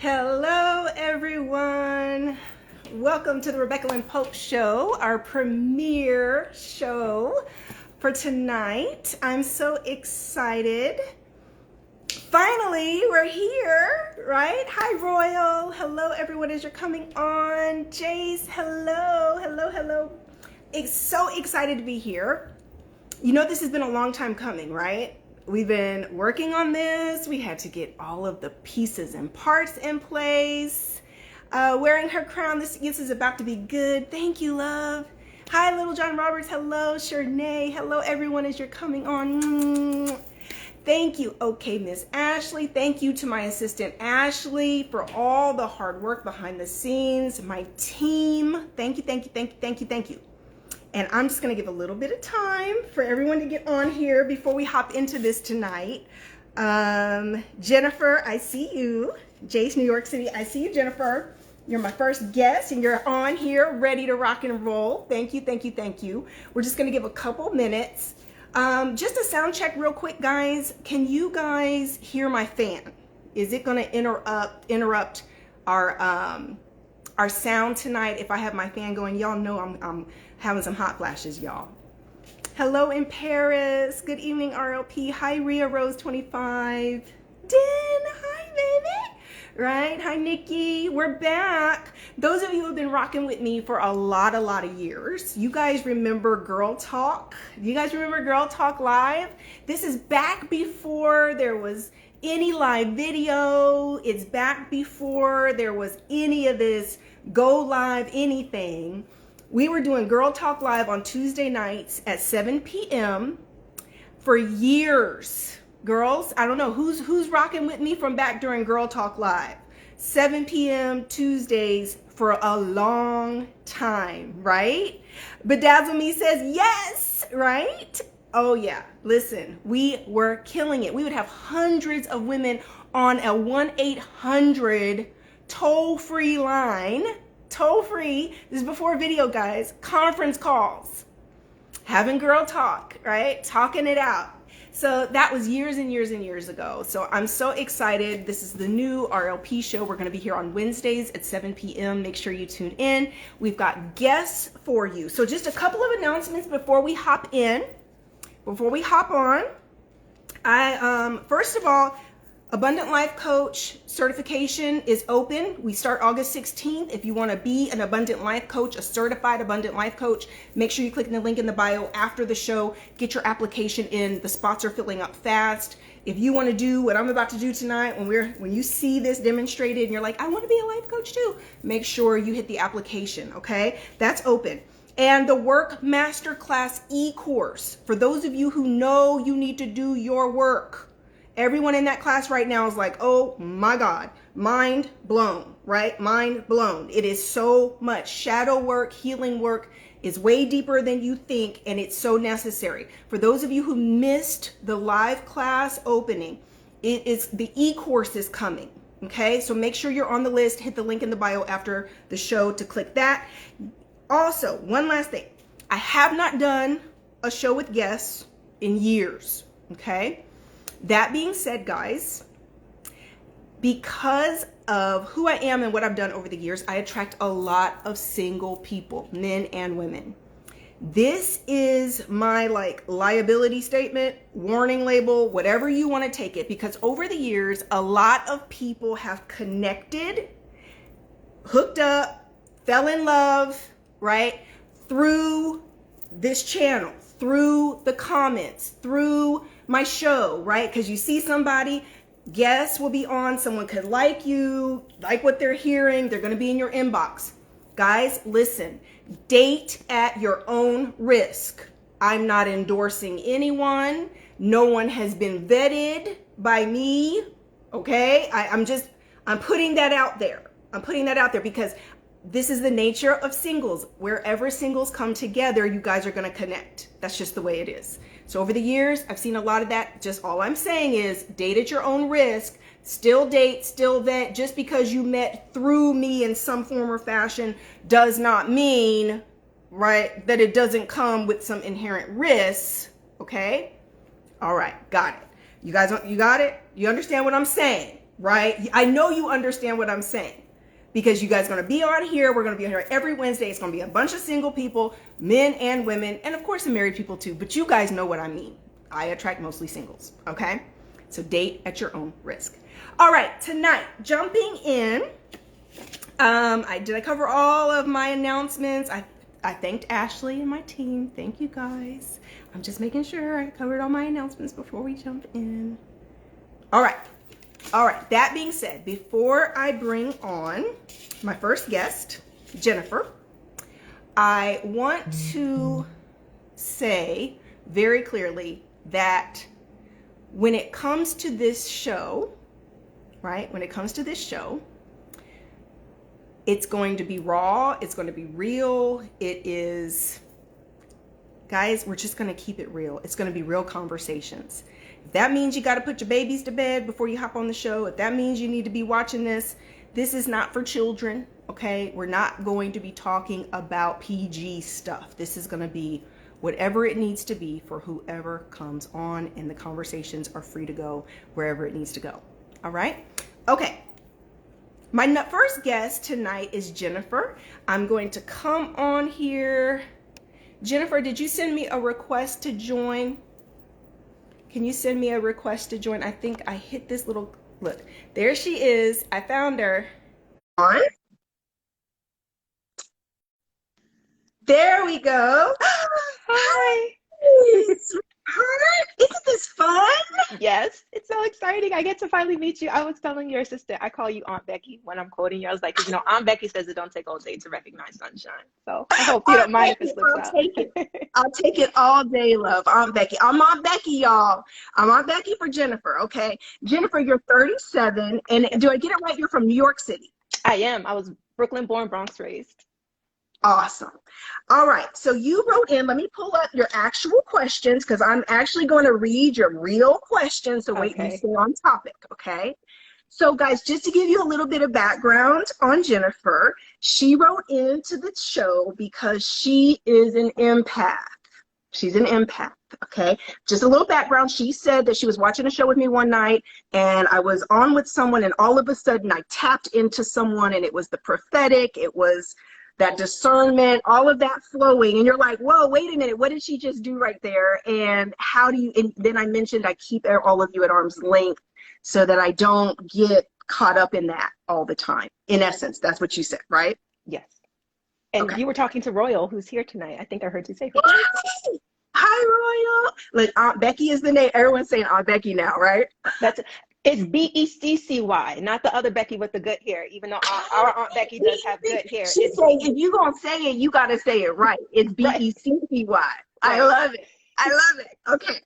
Hello, everyone. Welcome to the Rebecca Lynn Pope Show, our premiere show for tonight. I'm so excited. Finally, we're here, right? Hi, Royal. Hello, everyone, as you're coming on. Jace, hello, hello, hello. It's so excited to be here. You know, this has been a long time coming, right? We've been working on this. We had to get all of the pieces and parts in place. Wearing her crown, this is about to be good. Thank you, love. Hi, Little John Roberts. Hello, Shernay. Hello, everyone, as you're coming on. Thank you. Okay, Miss Ashley. Thank you to my assistant, Ashley, for all the hard work behind the scenes. My team. Thank you, thank you, thank you, thank you, thank you. And I'm just going to give a little bit of time for everyone to get on here before we hop into this tonight. Jennifer, I see you. Jace, New York City, I see you, Jennifer. You're my first guest, and you're on here ready to rock and roll. Thank you, thank you, thank you. We're just going to give a couple minutes. Just a sound check real quick, guys. Can you guys hear my fan? Is it going to interrupt our sound tonight if I have my fan going? Y'all know I'm having some hot flashes, y'all. Hello in Paris. Good evening, RLP. Hi, Rhea Rose 25. Din, hi, baby. Right? Hi, Nikki. We're back. Those of you who have been rocking with me for a lot of years, you guys remember Girl Talk? You guys remember Girl Talk Live? This is back before there was any live video. It's back before there was any of this go live anything. We were doing Girl Talk Live on Tuesday nights at 7 p.m. for years. Girls, I don't know who's rocking with me from back during Girl Talk Live. 7 p.m. Tuesdays for a long time, right? Bedazzle Me says yes, right? Oh yeah, listen, we were killing it. We would have hundreds of women on a 1-800 toll-free line. Toll-free, this is before video, guys, conference calls, having girl talk, right? Talking it out. So that was years and years and years ago. So I'm so excited. This is the new RLP show. We're going to be here on Wednesdays at 7 p.m. Make sure you tune in. We've got guests for you. So just a couple of announcements before we hop in, before we hop on. First of all, Abundant Life Coach certification is open. We start August 16th. If you want to be an Abundant Life Coach, a certified Abundant Life Coach, make sure you click the link in the bio after the show. Get your application in. The spots are filling up fast. If you want to do what I'm about to do tonight, when you see this demonstrated and you're like, I want to be a life coach too, make sure you hit the application, okay? That's open. And the Work Masterclass eCourse. For those of you who know you need to do your work, everyone in that class right now is like, oh my God, mind blown, right? Mind blown. It is so much. Shadow work, healing work is way deeper than you think, and it's so necessary. For those of you who missed the live class opening, the eCourse is coming, okay? So make sure you're on the list. Hit the link in the bio after the show to click that. Also, one last thing. I have not done a show with guests in years, okay? That being said, guys, because of who I am and what I've done over the years, I attract a lot of single people, men and women. This is my liability statement, warning label, whatever you want to take it, because over the years, a lot of people have connected, hooked up, fell in love, right, through this channel, through the comments, through my show, right? Because you see somebody, guests will be on, someone could like you, like what they're hearing, they're going to be in your inbox. Guys, listen, date at your own risk. I'm not endorsing anyone. No one has been vetted by me, okay? I'm putting that out there. I'm putting that out there because this is the nature of singles. Wherever singles come together, you guys are going to connect. That's just the way it is. So over the years, I've seen a lot of that. Just all I'm saying is date at your own risk. Still date, still vet. Just because you met through me in some form or fashion does not mean, right, that it doesn't come with some inherent risks. Okay? All right, got it. You guys, you got it? You understand what I'm saying? right? I know you understand what I'm saying because you guys are going to be on here. We're going to be on here every Wednesday. It's going to be a bunch of single people, men and women, and of course some married people too. But you guys know what I mean. I attract mostly singles, okay? So date at your own risk. All right, tonight, jumping in. Did I cover all of my announcements? I thanked Ashley and my team. Thank you guys. I'm just making sure I covered all my announcements before we jump in. All right. That being said, before I bring on my first guest, Jennifer, I want to say very clearly that when it comes to this show, right? When it comes to this show, it's going to be raw. It's going to be real. It is, guys, we're just going to keep it real. It's going to be real conversations. If that means you got to put your babies to bed before you hop on the show, if that means you need to be watching this, this is not for children, okay? We're not going to be talking about PG stuff. This is going to be whatever it needs to be for whoever comes on, and the conversations are free to go wherever it needs to go. All right? Okay. My first guest tonight is Jennifer. I'm going to come on here. Jennifer, did you send me a request to join? Can you send me a request to join? I think I hit this little, look, there she is. I found her. On. There we go. Hi. Hi. Isn't this fun? Yes, it's so exciting. I get to finally meet you. I was telling your sister, I call you Aunt Becky when I'm quoting you. I was like, 'cause, Aunt Becky says it don't take all day to recognize sunshine. So I hope you don't mind if it slips out. I'll take it. I'll take it all day, love. Aunt Becky. I'm Aunt Becky, y'all. I'm Aunt Becky for Jennifer, okay? Jennifer, you're 37, and do I get it right? You're from New York City. I am. I was Brooklyn born, Bronx raised. Awesome. All right. So you wrote in, let me pull up your actual questions because I'm actually going to read your real questions. So wait, you stay on topic. Okay. So guys, just to give you a little bit of background on Jennifer, she wrote into the show because she is an empath. She's an empath. Okay. Just a little background. She said that she was watching a show with me one night and I was on with someone and all of a sudden I tapped into someone and it was the prophetic. It was that discernment, all of that flowing. And you're like, whoa, wait a minute. What did she just do right there? And how do you, and then I mentioned I keep all of you at arm's length so that I don't get caught up in that all the time. In essence, that's what you said, right? Yes. And you were talking to Royal, who's here tonight. I think I heard you say. Hi, Royal. Look, Aunt Becky is the name. Everyone's saying Aunt Becky now, right? It's Beccy, not the other Becky with the good hair, even though our Aunt Becky does have good hair. She's saying, if you're going to say it, you got to say it right. It's Beccy. Right. I love it. I love it. Okay.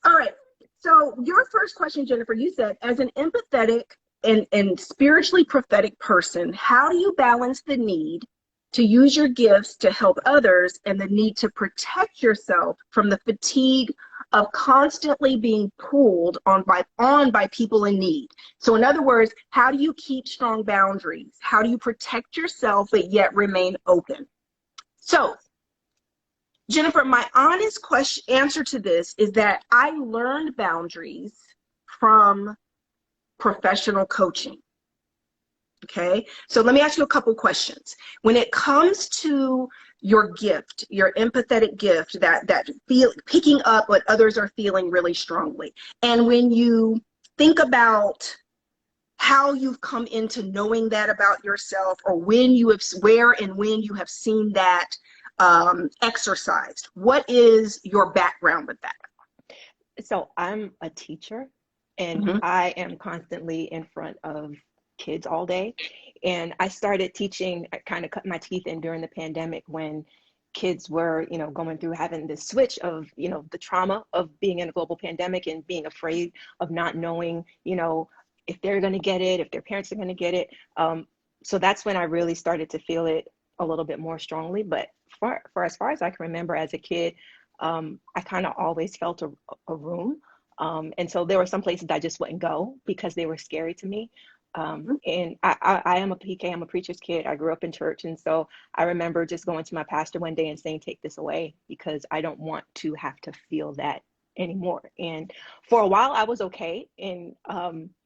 All right. So your first question, Jennifer, you said, as an empathetic and spiritually prophetic person, how do you balance the need to use your gifts to help others and the need to protect yourself from the fatigue of constantly being pulled on by people in need? So in other words, how do you keep strong boundaries? How do you protect yourself but yet remain open? So Jennifer, my honest answer to this is that I learned boundaries from professional coaching. Okay, so let me ask you a couple questions. When it comes to your gift, your empathetic gift, that picking up what others are feeling really strongly, and when you think about how you've come into knowing that about yourself, or where and when you have seen that exercised, what is your background with that? So I'm a teacher, and I am constantly in front of kids all day. And I started teaching, I kind of cut my teeth in during the pandemic when kids were, going through having this switch of, the trauma of being in a global pandemic and being afraid of not knowing, if they're going to get it, if their parents are going to get it. So that's when I really started to feel it a little bit more strongly. But for as far as I can remember as a kid, I kind of always felt a room. And so there were some places I just wouldn't go because they were scary to me. And I am a PK, I'm a preacher's kid. I grew up in church. And so I remember just going to my pastor one day and saying, take this away because I don't want to have to feel that anymore. And for a while I was okay. And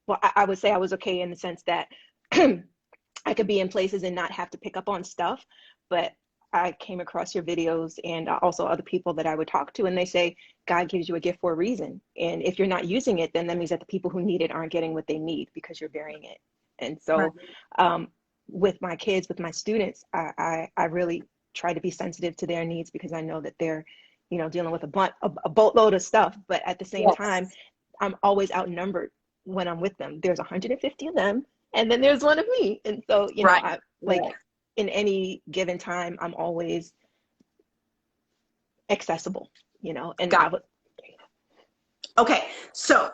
well, I would say I was okay in the sense that I could be in places and not have to pick up on stuff. But I came across your videos and also other people that I would talk to, and they say God gives you a gift for a reason. And if you're not using it, then that means that the people who need it aren't getting what they need because you're burying it. And Right. so with my kids, with my students, I really try to be sensitive to their needs because I know that they're, you know, dealing with a boatload of stuff. But at the same time, Yes. I'm always outnumbered when I'm with them. There's 150 of them, and then there's one of me. And so, you know, Right. I like Right. in any given time, I'm always accessible, you know, and I Got would. it. Okay. So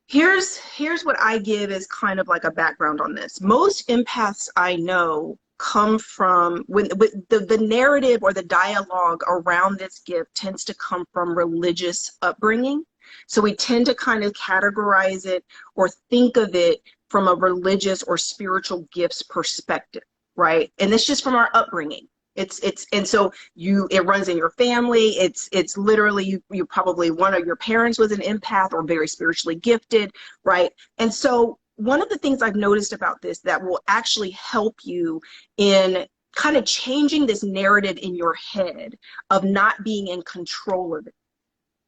here's what I give as kind of like a background on this. Most empaths I know come from when the narrative or the dialogue around this gift tends to come from religious upbringing. So we tend to kind of categorize it or think of it from a religious or spiritual gifts perspective, right? And it's just from our upbringing. And so it runs in your family. It's literally you probably one of your parents was an empath or very spiritually gifted, right? And so one of the things I've noticed about this that will actually help you in kind of changing this narrative in your head of not being in control of it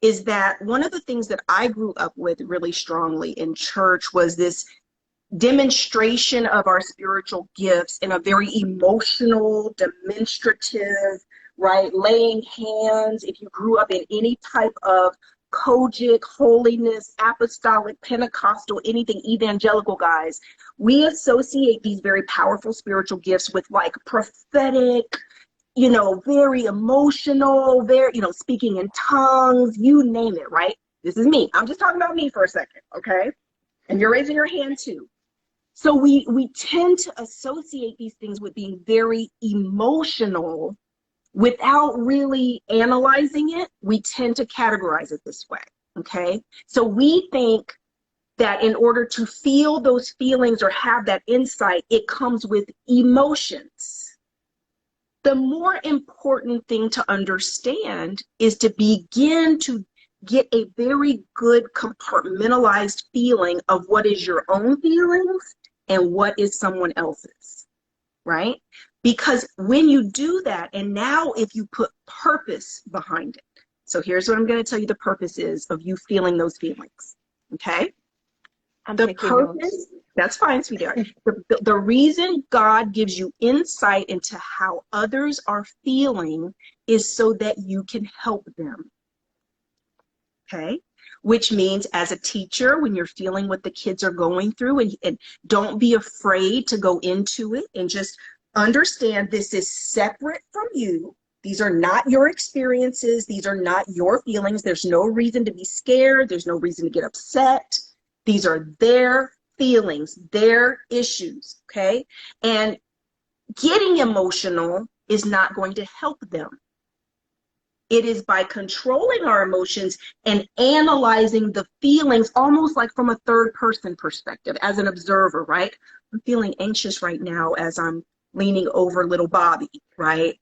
is that one of the things that I grew up with really strongly in church was this demonstration of our spiritual gifts in a very emotional, demonstrative, right? Laying hands. If you grew up in any type of Kojic, holiness, apostolic, Pentecostal, anything evangelical, guys, we associate these very powerful spiritual gifts with like prophetic, you know, very emotional, very, you know, speaking in tongues, you name it, right? This is me. I'm just talking about me for a second, okay? And you're raising your hand too. So we tend to associate these things with being very emotional without really analyzing it. We tend to categorize it this way, okay? So we think that in order to feel those feelings or have that insight, it comes with emotions. The more important thing to understand is to begin to get a very good compartmentalized feeling of what is your own feelings and what is someone else's, right? Because when you do that, and now if you put purpose behind it, so here's what I'm going to tell you the purpose is of you feeling those feelings, okay? I'm The taking notes. purpose, that's fine, sweetheart. The reason God gives you insight into how others are feeling is so that you can help them, okay? Which means as a teacher, when you're feeling what the kids are going through, and don't be afraid to go into it and just understand this is separate from you. These are not your experiences. These are not your feelings. There's no reason to be scared. There's no reason to get upset. These are their feelings, their issues, okay? And getting emotional is not going to help them. It is by controlling our emotions and analyzing the feelings almost like from a third person perspective as an observer, right? I'm feeling anxious right now as I'm leaning over little Bobby, right?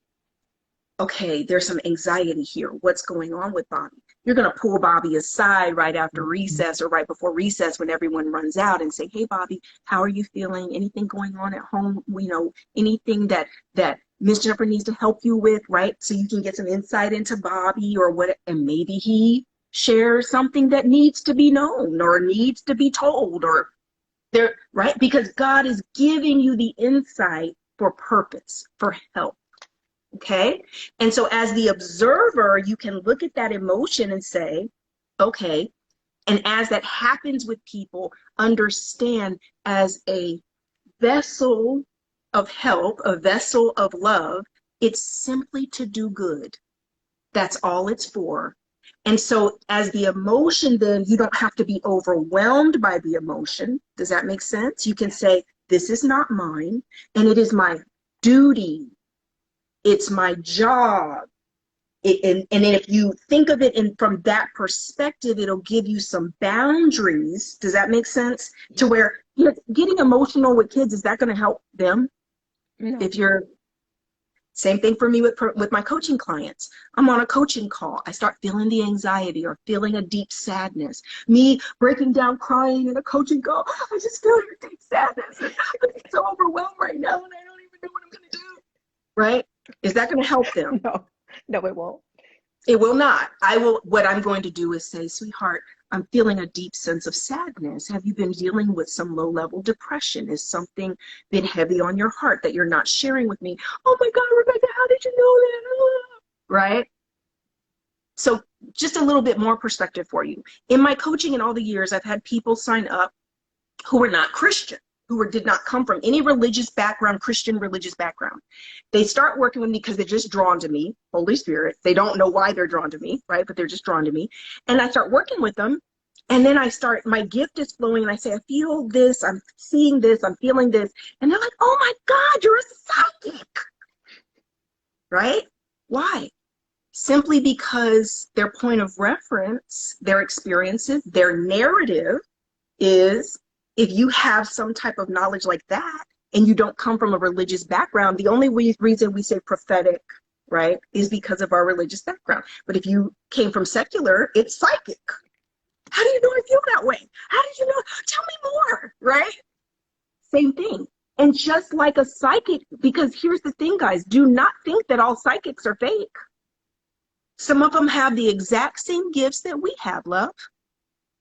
Okay, there's some anxiety here. What's going on with Bobby? You're going to pull Bobby aside right after recess or right before recess when everyone runs out and say, hey, Bobby, how are you feeling? Anything going on at home? You know, anything that Miss Jennifer needs to help you with, right? So you can get some insight into Bobby or what, and maybe he shares something that needs to be known or needs to be told or there, right? Because God is giving you the insight for purpose, for help. Okay. And so as the observer, you can look at that emotion and say, okay. And as that happens with people, understand as a vessel of help, a vessel of love, it's simply to do good. That's all it's for. And so as the emotion, then you don't have to be overwhelmed by the emotion. Does that make sense? You can say, this is not mine, and it is my duty. It's my job. And if you think of it from that perspective, it'll give you some boundaries. Does that make sense? To where, you know, getting emotional with kids, is that going to help them? No. If you're, Same thing for me with my coaching clients. I'm on a coaching call. I start feeling the anxiety or feeling a deep sadness. Me breaking down crying in a coaching call. I just feel your deep sadness. I'm so overwhelmed right now and I don't even know what I'm going to do. Right? Is that going to help them? No, no, it won't. It will not. What I'm going to do is say, sweetheart, I'm feeling a deep sense of sadness. Have you been dealing with some low-level depression? Is something been heavy on your heart that you're not sharing with me? Oh my God, Rebecca, how did you know that? Right? So just a little bit more perspective for you. In my coaching in all the years, I've had people sign up who were not Christian, did not come from any religious background, Christian religious background. They start working with me because they're just drawn to me, Holy Spirit. They don't know why they're drawn to me, right? But they're just drawn to me. And I start working with them. And then my gift is flowing and I say, I feel this, I'm seeing this, I'm feeling this. And they're like, oh my God, you're a psychic, right? Why? Simply because their point of reference, their experiences, their narrative is, if you have some type of knowledge like that and you don't come from a religious background, the only reason we say prophetic, right, is because of our religious background. But if you came from secular, it's psychic. How do you know I feel that way? How did you know? Tell me more, right? Same thing. And just like a psychic, because here's the thing, guys, do not think that all psychics are fake. Some of them have the exact same gifts that we have, love.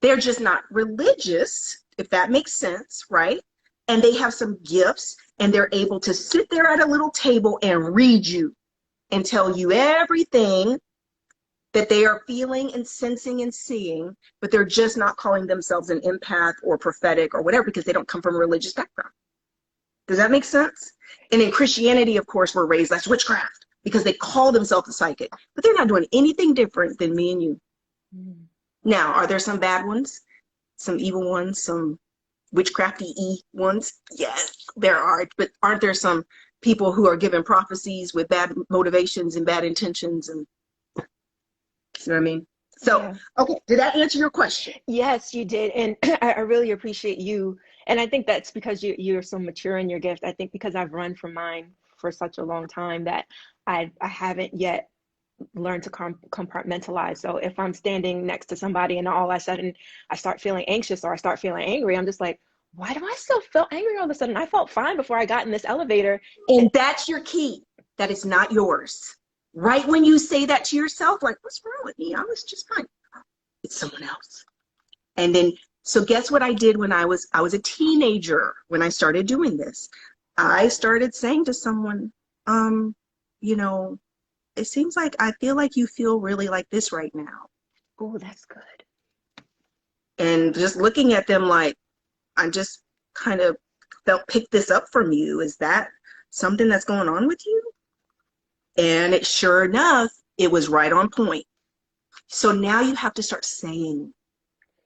They're just not religious, if that makes sense, right? And they have some gifts and they're able to sit there at a little table and read you and tell you everything that they are feeling and sensing and seeing, but they're just not calling themselves an empath or prophetic or whatever because they don't come from a religious background. Does that make sense? And in Christianity, of course, we're raised as witchcraft because they call themselves a psychic, but they're not doing anything different than me and you. Mm. Now, are there some bad ones? Some evil ones? Some witchcrafty ones? Yes, there are. But aren't there some people who are given prophecies with bad motivations and bad intentions? And you know what I mean? So, yeah. Okay, did that answer your question? Yes, you did. And I really appreciate you. And I think that's because you're so mature in your gift. I think because I've run from mine for such a long time that I haven't yet learn to compartmentalize. So if I'm standing next to somebody and all of a sudden I start feeling anxious or I start feeling angry, I'm just like, why do I still feel angry all of a sudden? I felt fine before I got in this elevator. And that's your key. That is not yours. Right when you say that to yourself, like, what's wrong with me? I was just fine. It's someone else. And then, so guess what I did when I was a teenager when I started doing this? I started saying to someone, you know, it seems like I feel like you feel really like this right now. Oh, that's good. And just looking at them like, I just kind of picked this up from you. Is that something that's going on with you? And it sure enough, it was right on point. So now you have to start saying,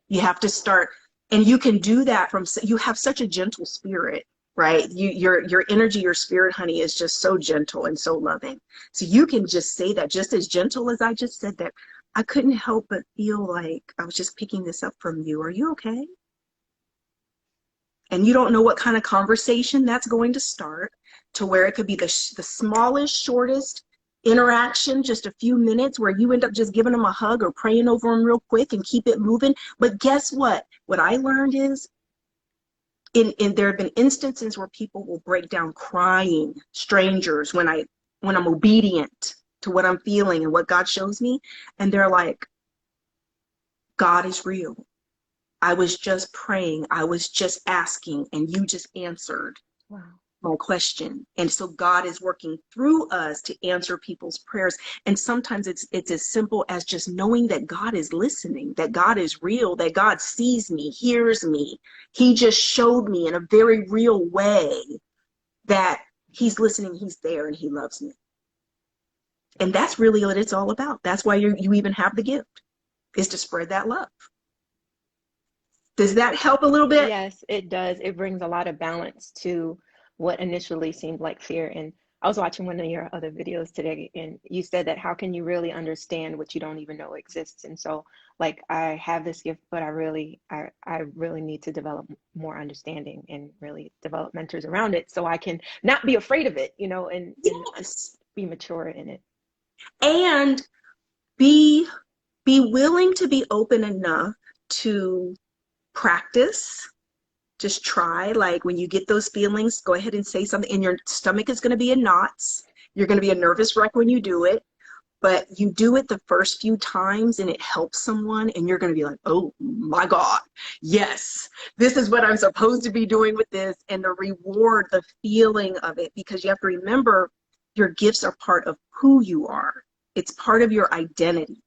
you have to start, and you can do that you have such a gentle spirit. Right? Your energy, your spirit, honey, is just so gentle and so loving. So you can just say that just as gentle as I just said that. I couldn't help but feel like I was just picking this up from you. Are you okay? And you don't know what kind of conversation that's going to start to where it could be the smallest, shortest interaction, just a few minutes where you end up just giving them a hug or praying over them real quick and keep it moving. But guess what? What I learned is, there have been instances where people will break down crying, strangers, when I'm obedient to what I'm feeling and what God shows me, and they're like, God is real. I was just praying, I was just asking, and you just answered. Wow. My question. And so God is working through us to answer people's prayers. And sometimes it's as simple as just knowing that God is listening, that God is real, that God sees me, hears me. He just showed me in a very real way that he's listening, he's there, and he loves me. And that's really what it's all about. That's why you even have the gift, is to spread that love. Does that help a little bit? Yes, it does. It brings a lot of balance to what initially seemed like fear. And I was watching one of your other videos today, and you said that how can you really understand what you don't even know exists? And so, like, I have this gift, but I really need to develop more understanding and really develop mentors around it so I can not be afraid of it, you know, and yes. be mature in it. And be willing to be open enough to practice. Just try. Like when you get those feelings, go ahead and say something, and your stomach is going to be in knots. You're going to be a nervous wreck when you do it, but you do it the first few times and it helps someone, and you're going to be like, oh my God, yes, this is what I'm supposed to be doing with this. And the reward, the feeling of it, because you have to remember your gifts are part of who you are. It's part of your identity.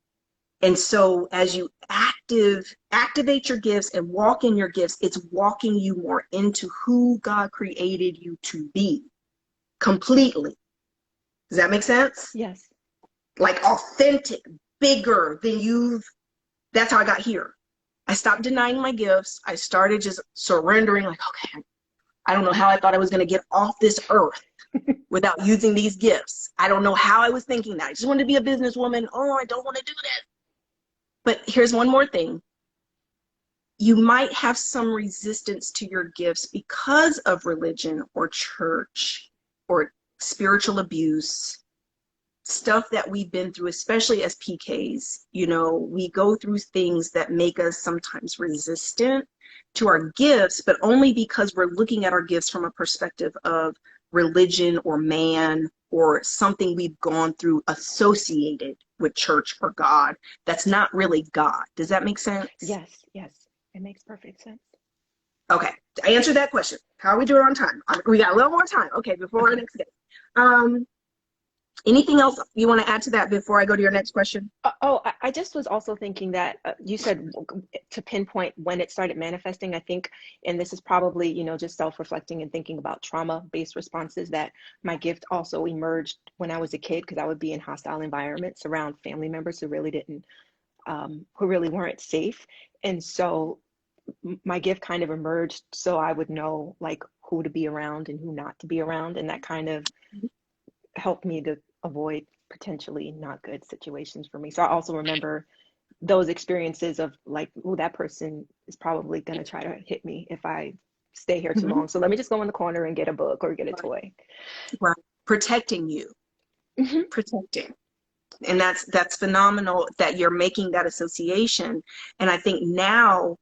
And so as you activate your gifts and walk in your gifts, it's walking you more into who God created you to be completely. Does that make sense? Yes. Like authentic, bigger than that's how I got here. I stopped denying my gifts. I started just surrendering, like, okay, I don't know how I thought I was going to get off this earth without using these gifts. I don't know how I was thinking that. I just wanted to be a businesswoman. Oh, I don't want to do this. But here's one more thing. You might have some resistance to your gifts because of religion or church or spiritual abuse, stuff that we've been through, especially as PKs. You know, we go through things that make us sometimes resistant to our gifts, but only because we're looking at our gifts from a perspective of religion or man or something we've gone through associated with church or God. That's not really God. Does that make sense? Yes, yes. It makes perfect sense. Okay, I answered that question. How are we doing on time? We got a little more time. Okay, before our next day. Anything else you want to add to that before I go to your next question? I just was also thinking that you said to pinpoint when it started manifesting. I think, and this is probably, you know, just self-reflecting and thinking about trauma-based responses, that my gift also emerged when I was a kid, because I would be in hostile environments around family members who really who really weren't safe. And so my gift kind of emerged so I would know like who to be around and who not to be around. And that kind of helped me to avoid potentially not good situations for me. So I also remember those experiences of like, oh, that person is probably going to try to hit me if I stay here too long. So let me just go in the corner and get a book or get a toy. Right. Protecting you. Protecting. And that's phenomenal that you're making that association. And I think now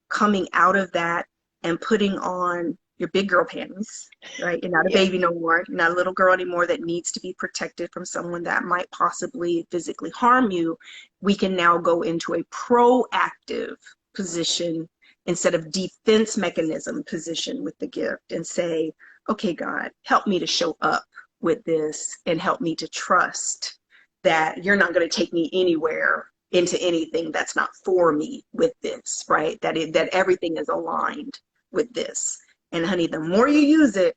coming out of that and putting on your big girl panties, right? You're not a baby no more. You're not a little girl anymore that needs to be protected from someone that might possibly physically harm you. We can now go into a proactive position instead of defense mechanism position with the gift and say, okay, God, help me to show up with this and help me to trust that you're not going to take me anywhere into anything that's not for me with this, right? That everything is aligned with this. And honey, the more you use it,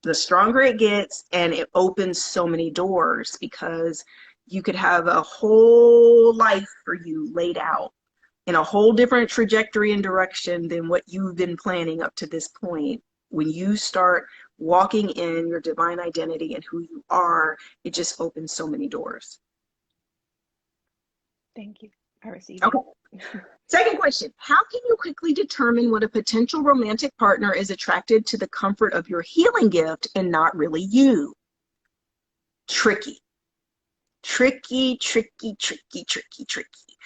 the stronger it gets, and it opens so many doors, because you could have a whole life for you laid out in a whole different trajectory and direction than what you've been planning up to this point. When you start walking in your divine identity and who you are, it just opens so many doors. Thank you. I received Okay. it. Second question. How can you quickly determine when a potential romantic partner is attracted to the comfort of your healing gift and not really you? Tricky. Tricky, tricky, tricky, tricky, tricky.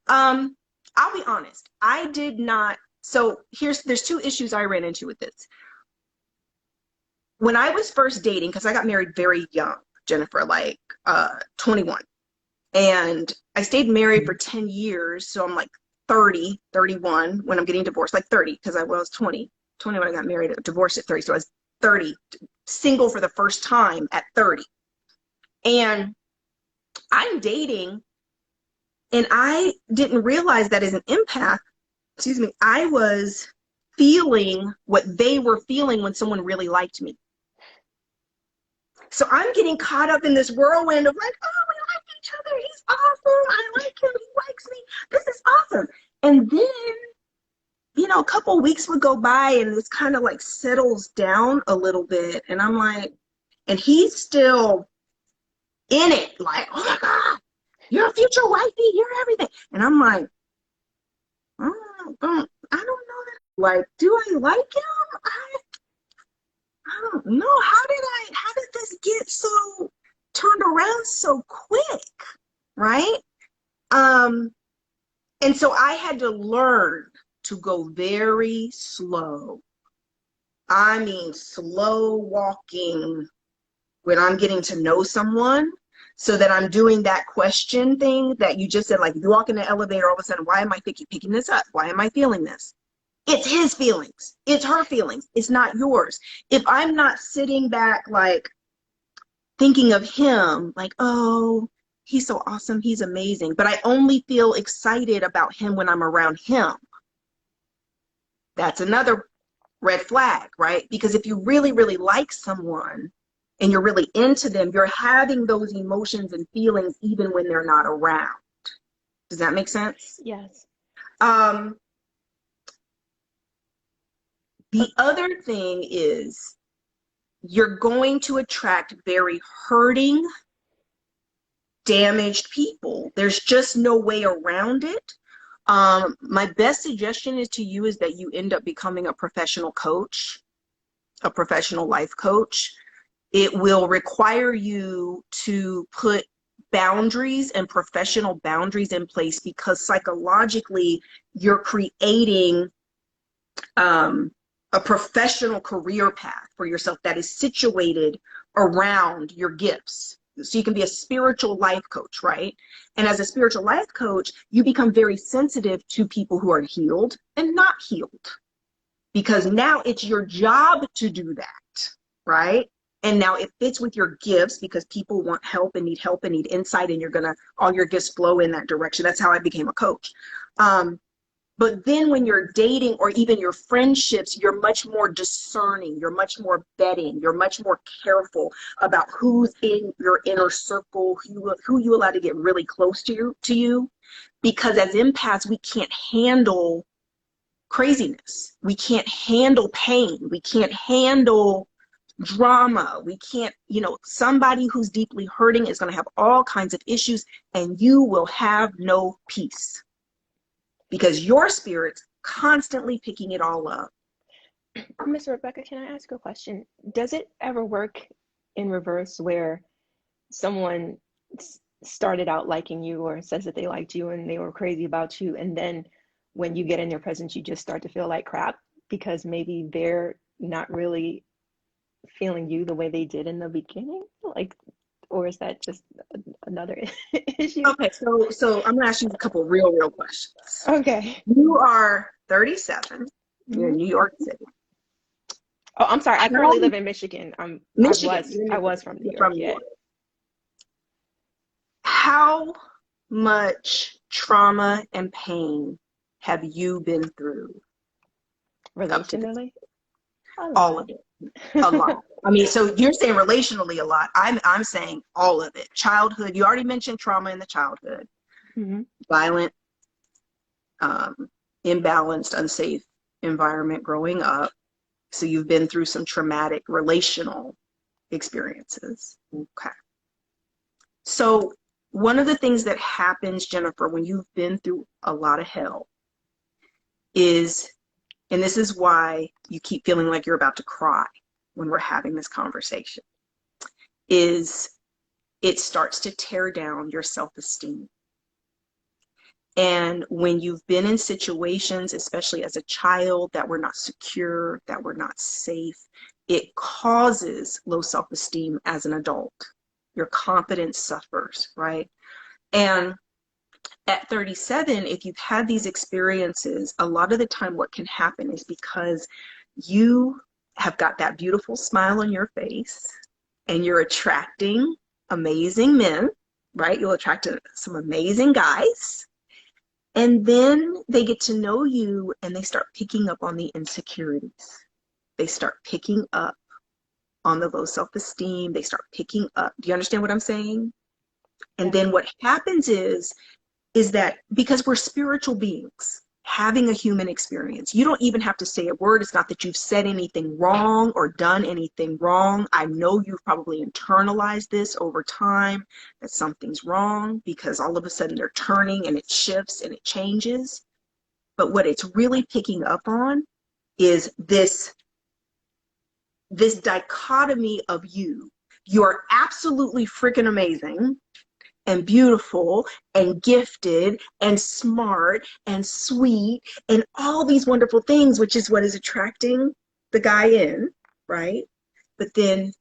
I'll be honest. I did not. So there's two issues I ran into with this. When I was first dating, because I got married very young, Jennifer, like 21. And I stayed married for 10 years. So I'm like 30, 31 when I'm getting divorced, like 30, because I was 20 when I got married, divorced at 30. So I was 30, single for the first time at 30. And I'm dating, and I didn't realize that as an empath, I was feeling what they were feeling when someone really liked me. So I'm getting caught up in this whirlwind of like, oh, we like each other. He's awesome. I like him. He likes me. This is awesome. And then, you know, a couple weeks would go by and this kind of like settles down a little bit. And I'm like, and he's still in it. Like, oh my God, you're a future wifey. You're everything. And I'm like, I don't know that. Like, do I like him? I don't know. How did this get so turned around so quick, right? And so I had to learn to go very slow. I mean, slow walking when I'm getting to know someone, so that I'm doing that question thing that you just said, like if you walk in the elevator, all of a sudden, why am I picking this up? Why am I feeling this? It's his feelings. It's her feelings. It's not yours. If I'm not sitting back, like thinking of him, like, oh, he's so awesome, he's amazing, but I only feel excited about him when I'm around him, that's another red flag, right? Because if you really, really like someone and you're really into them, you're having those emotions and feelings even when they're not around. Does that make sense? Yes. The other thing is you're going to attract very hurting, damaged people. There's just no way around it. My best suggestion is to you is that you end up becoming a professional coach, a professional life coach. It will require you to put boundaries and professional boundaries in place, because psychologically you're creating a professional career path for yourself that is situated around your gifts. So you can be a spiritual life coach, right? And as a spiritual life coach, you become very sensitive to people who are healed and not healed, because now it's your job to do that, right? And now it fits with your gifts, because people want help and need insight, and all your gifts flow in that direction. That's how I became a coach. But then when you're dating or even your friendships, you're much more discerning, you're much more vetting, you're much more careful about who's in your inner circle, who you allow to get really close to you. Because as empaths, we can't handle craziness. We can't handle pain. We can't handle drama. We can't, somebody who's deeply hurting is going to have all kinds of issues, and you will have no peace, because your spirit's constantly picking it all up. Miss Rebecca, can I ask a question? Does it ever work in reverse, where someone started out liking you or says that they liked you and they were crazy about you, and then when you get in their presence, you just start to feel like crap because maybe they're not really feeling you the way they did in the beginning? Like, or is that just another issue? Okay, so I'm gonna ask you a couple real questions. Okay. You are 37. You're in Mhm. New York City. Oh, I'm sorry. I currently live in Michigan. Michigan. I was from New You're York. from New York. How much trauma and pain have you been through up to this? Relationally? All of it. A lot. I mean, so you're saying relationally a lot. I'm saying all of it. Childhood. You already mentioned trauma in the childhood. Mm-hmm. Violent, imbalanced, unsafe environment growing up. So you've been through some traumatic relational experiences. Okay. So one of the things that happens, Jennifer, when you've been through a lot of hell is, and this is why you keep feeling like you're about to cry when we're having this conversation, is it starts to tear down your self-esteem. And when you've been in situations, especially as a child, that were not secure, that were not safe, it causes low self-esteem as an adult. Your confidence suffers, right? And at 37, if you've had these experiences, a lot of the time what can happen is because you have got that beautiful smile on your face and you're attracting amazing men, right? You'll attract some amazing guys. And then they get to know you and they start picking up on the insecurities. They start picking up on the low self-esteem. They start picking up. Do you understand what I'm saying? And then what happens is that because we're spiritual beings having a human experience, you don't even have to say a word. It's not that you've said anything wrong or done anything wrong. I know you've probably internalized this over time, that something's wrong, because all of a sudden they're turning and it shifts and it changes. But what it's really picking up on is this dichotomy of you. You're absolutely freaking amazing and beautiful and gifted and smart and sweet and all these wonderful things, which is what is attracting the guy in, right? But then,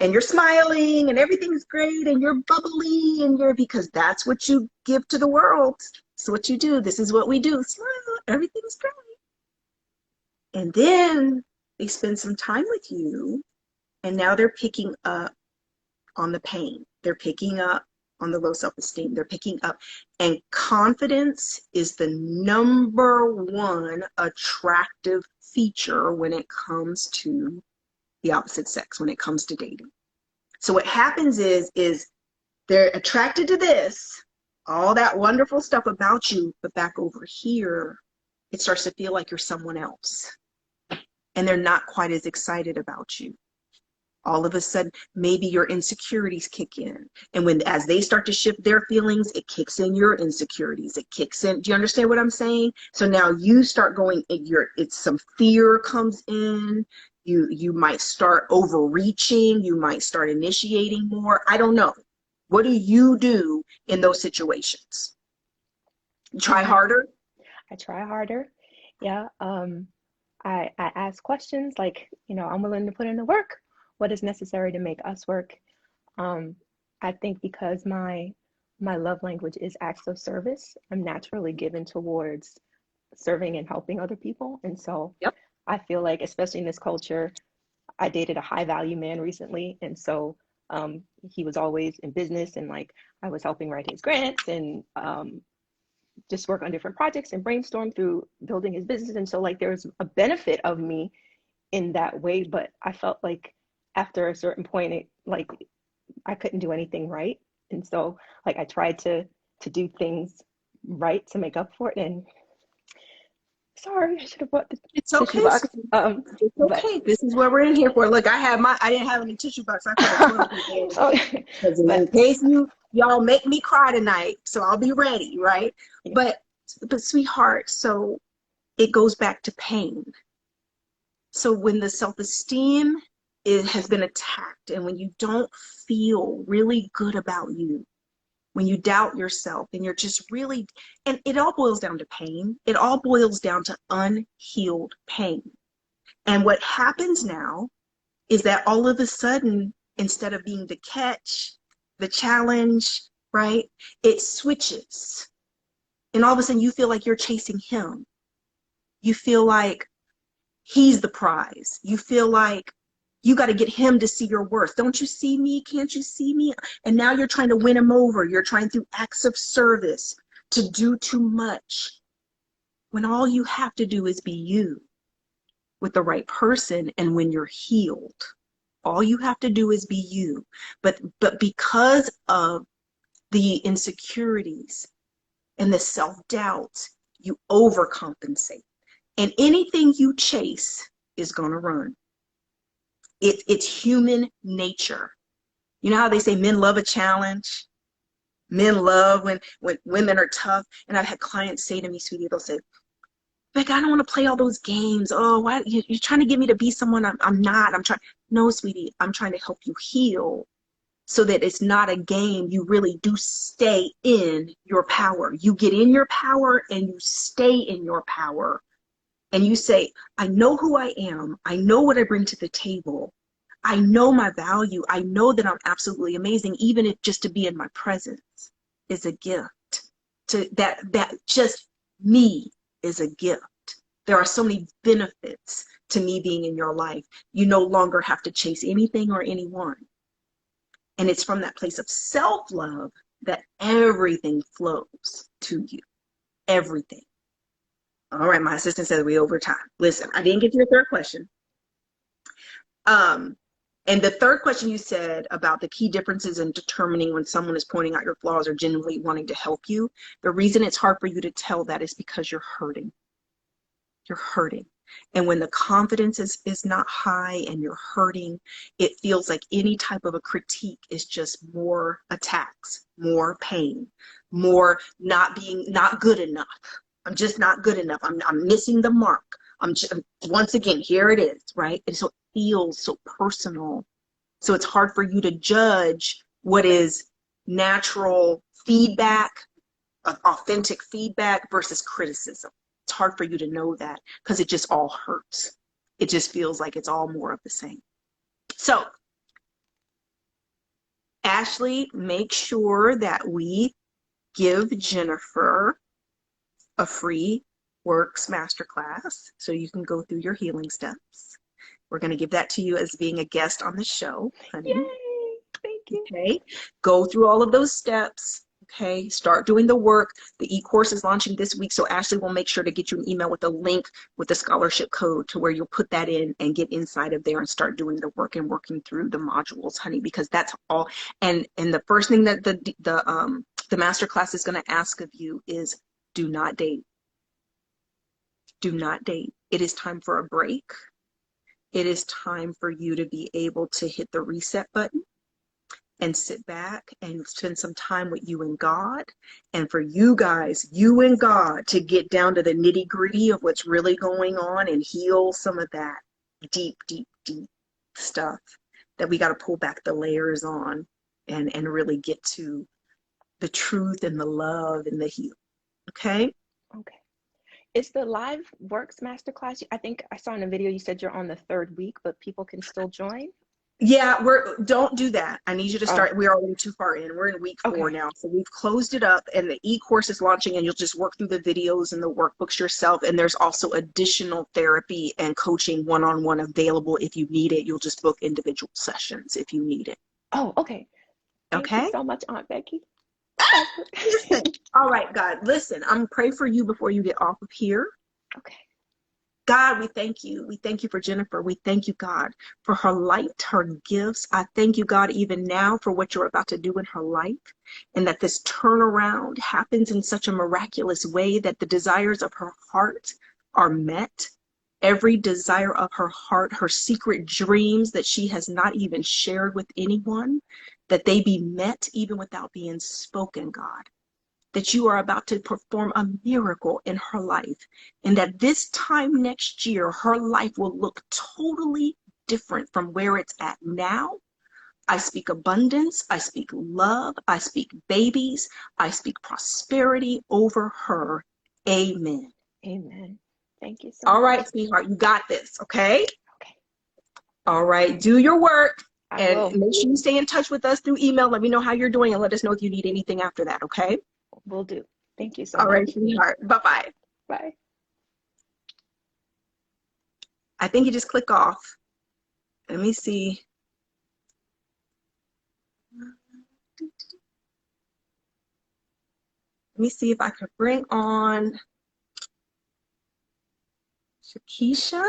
and you're smiling and everything's great and you're bubbly and you're, because that's what you give to the world. It's what you do. This is what we do. Smile, everything's great. And then they spend some time with you and now they're picking up on the pain. They're picking up on the low self-esteem. They're picking up. And confidence is the number one attractive feature when it comes to the opposite sex, when it comes to dating. So what happens is they're attracted to this, all that wonderful stuff about you, but back over here, it starts to feel like you're someone else. And they're not quite as excited about you. All of a sudden, maybe your insecurities kick in. And as they start to shift their feelings, it kicks in your insecurities. It kicks in. Do you understand what I'm saying? So now you start going, it's some fear comes in. You might start overreaching. You might start initiating more. I don't know. What do you do in those situations? You try harder? I try harder. Yeah. I ask questions like, I'm willing to put in the work. What is necessary to make us work? I think because my love language is acts of service, I'm naturally given towards serving and helping other people. And so Yep. I feel like, especially in this culture, I dated a high value man recently. And so he was always in business and like I was helping write his grants and just work on different projects and brainstorm through building his business. And so like there's a benefit of me in that way, but I felt like after a certain point, I couldn't do anything right. And so like I tried to do things right to make up for it. And sorry, I should have bought the tissue box. It's okay. This is what we're in here for. Look, I didn't have any tissue box. I put a because in case y'all make me cry tonight, so I'll be ready, right? Yeah. But sweetheart, so it goes back to pain. So when the self-esteem has been attacked, and when you don't feel really good about you, when you doubt yourself and you're just really, and it all boils down to pain. It all boils down to unhealed pain. And what happens now is that all of a sudden, instead of being the catch, the challenge, right, it switches. And all of a sudden you feel like you're chasing him. You feel like he's the prize. You feel like you got to get him to see your worth. Don't you see me? Can't you see me? And now you're trying to win him over. You're trying through acts of service to do too much. When all you have to do is be you with the right person. And when you're healed, all you have to do is be you. But because of the insecurities and the self-doubt, you overcompensate. And anything you chase is going to run. It's human nature. You know how they say men love a challenge? Men love when women are tough. And I've had clients say to me, sweetie, they'll say, Beck, I don't want to play all those games. Oh, why you're trying to get me to be someone I'm not. No, sweetie, I'm trying to help you heal so that it's not a game. You really do stay in your power. You get in your power and you stay in your power. And you say, I know who I am. I know what I bring to the table. I know my value. I know that I'm absolutely amazing, even if just to be in my presence is a gift. That just me is a gift. There are so many benefits to me being in your life. You no longer have to chase anything or anyone. And it's from that place of self-love that everything flows to you. Everything. All right, my assistant said we over time. Listen, I didn't get to your third question. And the third question you said about the key differences in determining when someone is pointing out your flaws or genuinely wanting to help you. The reason it's hard for you to tell that is because you're hurting. You're hurting. And when the confidence is not high and you're hurting, it feels like any type of a critique is just more attacks, more pain, more not good enough. I'm just not good enough. I'm missing the mark. Once again, here it is, right? And so it feels so personal So it's hard for you to judge what is natural feedback, authentic feedback versus criticism. It's hard for you to know that because it just all hurts. It just feels like it's all more of the same. So, Ashley, make sure that we give Jennifer a free Works Masterclass so you can go through your healing steps. We're going to give that to you as being a guest on the show, honey. Yay! Thank you. Okay. Go through all of those steps. Okay. Start doing the work. The eCourse is launching this week, so Ashley will make sure to get you an email with a link with the scholarship code to where you'll put that in and get inside of there and start doing the work and working through the modules, honey, because that's all. And the first thing that the masterclass is going to ask of you is do not date. Do not date. It is time for a break. It is time for you to be able to hit the reset button and sit back and spend some time with you and God. And for you guys, you and God, to get down to the nitty gritty of what's really going on and heal some of that deep, deep, deep stuff that we got to pull back the layers on and really get to the truth and the love and the heal. Okay? Okay. Is the live Works Masterclass, I think I saw in a video you said you're on the 3rd week, but people can still join? Yeah, don't do that. I need you to start. We're already too far in. We're in week 4 now. So we've closed it up and the eCourse is launching and you'll just work through the videos and the workbooks yourself. And there's also additional therapy and coaching one-on-one available if you need it. You'll just book individual sessions if you need it. Oh, okay. Thank you so much, Aunt Becky. Listen, all right, God, listen, I'm gonna pray for you before you get off of here. Okay. God, we thank you. We thank you for Jennifer. We thank you, God, for her light, her gifts. I thank you, God, even now for what you're about to do in her life and that this turnaround happens in such a miraculous way that the desires of her heart are met. Every desire of her heart, her secret dreams that she has not even shared with anyone, that they be met even without being spoken, God. That you are about to perform a miracle in her life and that this time next year, her life will look totally different from where it's at now. I speak abundance. I speak love. I speak babies. I speak prosperity over her. Amen. Amen. Thank you so much. All much. right, sweetheart, you got this, okay? Okay. All right, do your work. I will. Make sure you stay in touch with us through email. Let me know how you're doing and let us know if you need anything after that, okay? Will do. Thank you so much. All right, sweetheart. Bye-bye. Bye. I think you just click off. Let me see. Let me see if I can bring on Shakisha.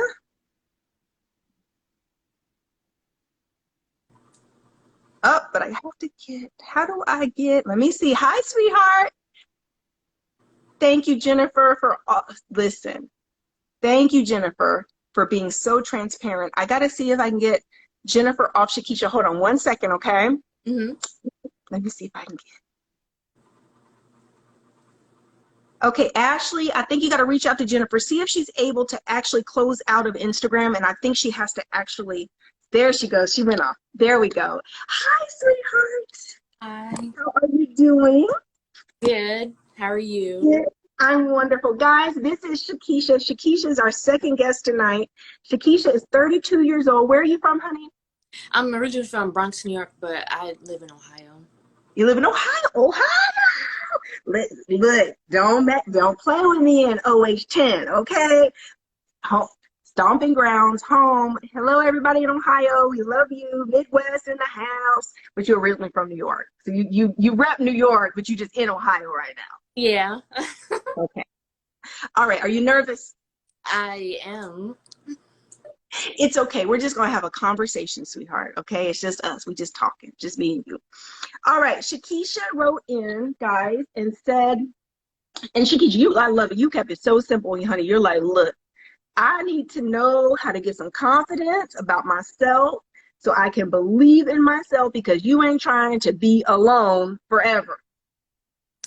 Oh, but I have to get, how do I get, let me see. Hi, sweetheart. Thank you, Jennifer, for, listen. Thank you, Jennifer, for being so transparent. I got to see if I can get Jennifer off Shakisha. Hold on one second, okay? Mm-hmm. Let me see if I can get. Okay, Ashley, I think you got to reach out to Jennifer. See if she's able to actually close out of Instagram. And I think she has to actually, there she goes. She went off. There we go. Hi, sweetheart. Hi. How are you doing? Good. How are you? Good. I'm wonderful. Guys, this is Shakisha. Shakisha is our second guest tonight. Shakisha is 32 years old. Where are you from, honey? I'm originally from Bronx, New York, but I live in Ohio. You live in Ohio? Ohio! Look, don't play with me in OH10, okay? Home, stomping grounds, home. Hello, everybody in Ohio. We love you. Midwest in the house. But you're originally from New York. So you rep New York, but you just in Ohio right now. Yeah. Okay. All right. Are you nervous? I am. It's okay. We're just going to have a conversation, sweetheart. Okay? It's just us. We just talking. Just me and you. All right. Shakisha wrote in, guys, and said, and Shakisha, I love it. You kept it so simple, honey. You're like, look, I need to know how to get some confidence about myself so I can believe in myself because you ain't trying to be alone forever.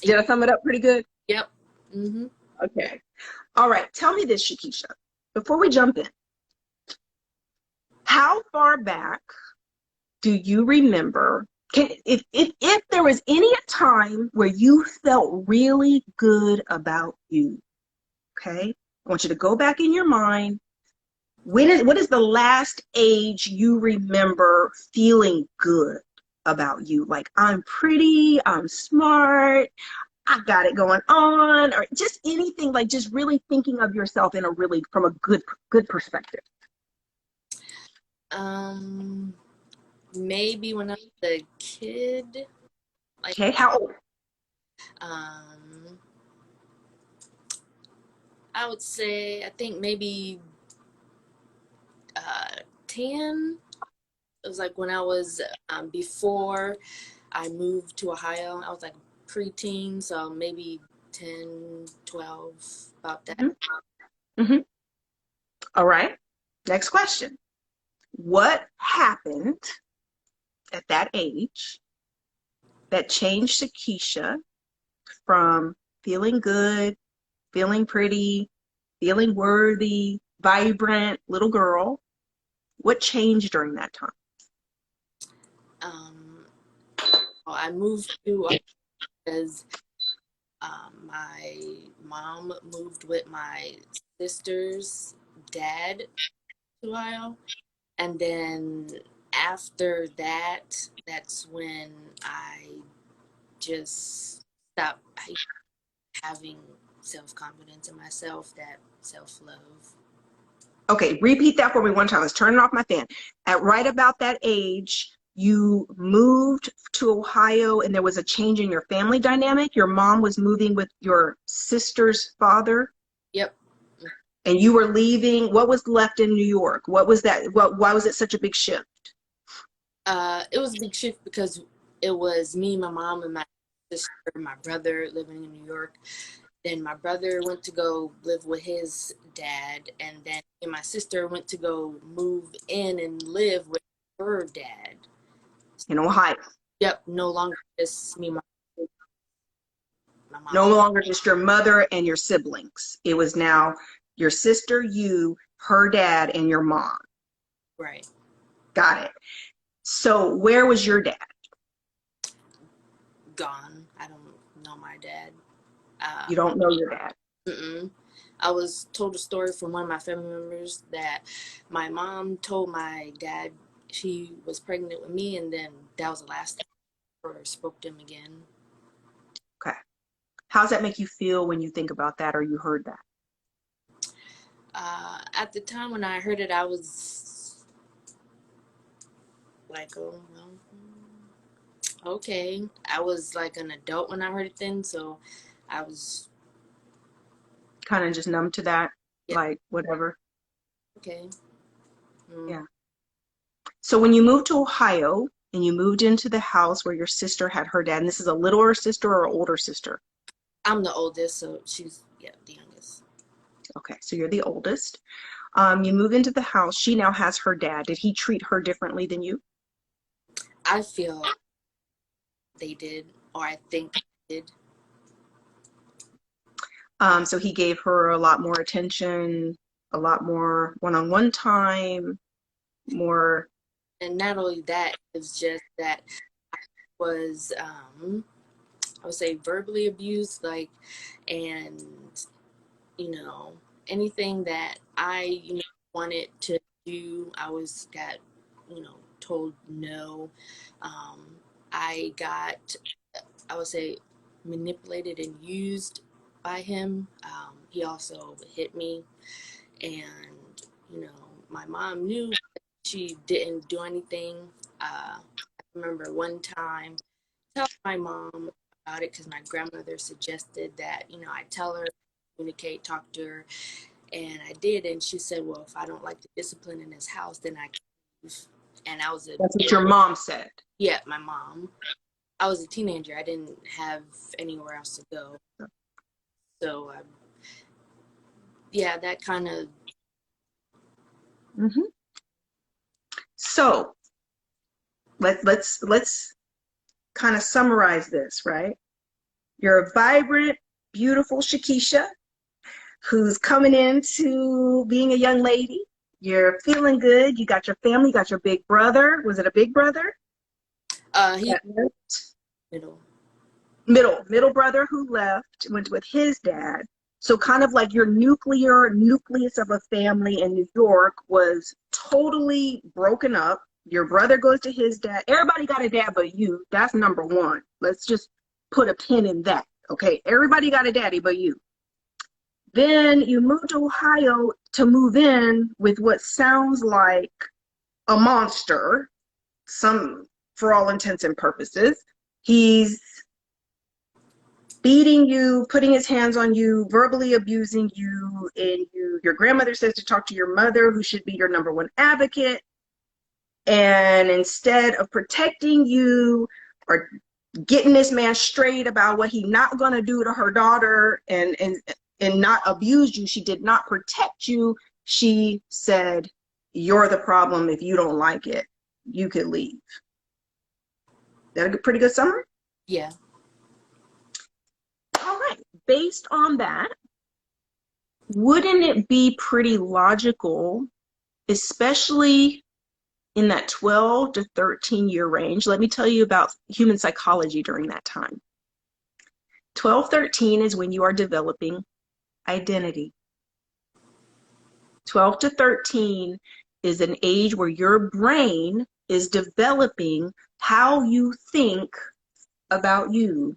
Did I sum it up pretty good? Yep. Mm-hmm. Okay. All right. Tell me this, Shakisha, before we jump in. How far back do you remember, if there was any time where you felt really good about you, okay? I want you to go back in your mind. What is the last age you remember feeling good about you? Like, I'm pretty, I'm smart, I got it going on, or just anything, like just really thinking of yourself in a really, from a good perspective. Maybe when I was a kid, like, Okay, how old? um, I would say, I think maybe 10. It was like when I was, before I moved to Ohio, I was like preteen, so maybe 10, 12, about that. Mm-hmm. Mm-hmm. All right, next question. What happened at that age that changed Keisha from feeling good, feeling pretty, feeling worthy, vibrant little girl? What changed during that time? Um, I moved to because my mom moved with my sister's dad to Ohio. And then after that, that's when I just stopped having self-confidence in myself, that self-love. Okay, repeat that for me one time. Let's turn it off my fan. At right about that age, you moved to Ohio and there was a change in your family dynamic. Your mom was moving with your sister's father. Yep. And you were leaving. What was left in New York? What was that? Why was it such a big shift? It was a big shift because it was me, my mom, and my sister, my brother living in New York. Then my brother went to go live with his dad, and then me and my sister went to go move in and live with her dad. In Ohio. Yep, no longer just me, my mom. No longer just your mother and your siblings. It was now your sister, you, her dad, and your mom. Right. Got it. So where was your dad? Gone. I don't know my dad. You don't know your dad. Mm-mm. I was told a story from one of my family members that my mom told my dad she was pregnant with me, and then that was the last time I ever spoke to him again. Okay. How does that make you feel when you think about that or you heard that? At the time when I heard it, I was like, oh, well, okay. I was like an adult when I heard it then, so I was, Kind of just numb to that, yeah, like whatever. okay. Yeah. So when you moved to Ohio and you moved into the house where your sister had her dad, and this is a littler sister or older sister? I'm the oldest, so she's, yeah, the youngest. Okay, so you're the oldest. You move into the house. She now has her dad. Did he treat her differently than you? I feel they did, or I think they did. So he gave her a lot more attention, a lot more one-on-one time, more. And not only that, it's just that I was, I would say verbally abused, like, and, you know, anything that I, wanted to do, I was got, told no. Um, I got, I would say, manipulated and used by him. He also hit me, and, my mom knew she didn't do anything. I remember one time telling my mom about it because my grandmother suggested that, I tell her, communicate, talk to her, and I did. And she said, well, if I don't like the discipline in this house, then I can leave. And I was That's what your mom said. yeah, my mom. I was a teenager. I didn't have anywhere else to go. So, yeah, that kind of. Mm-hmm. So let's kind of summarize this, right? You're a vibrant, beautiful Shakisha who's coming into being a young lady. You're feeling good. You got your family, you got your big brother. Was it a big brother? He That left? middle. Middle brother who left, went with his dad. So kind of like your nucleus of a family in New York was totally broken up. Your brother goes to his dad. Everybody got a dad but you. That's number one. Let's just put a pin in that. Okay, everybody got a daddy but you. Then you move to Ohio to move in with what sounds like a monster, some for all intents and purposes. He's beating you, putting his hands on you, verbally abusing you, and your grandmother says to talk to your mother, who should be your number one advocate. And instead of protecting you or getting this man straight about what he's not going to do to her daughter and not abuse you, she did not protect you. She said, you're the problem. If you don't like it, you could leave. That a pretty good summary? Yeah. All right. Based on that, wouldn't it be pretty logical, especially in that 12 to 13 year range? Let me tell you about human psychology during that time. 12, 13 is when you are developing identity. 12 to 13 is an age where your brain is developing how you think about you.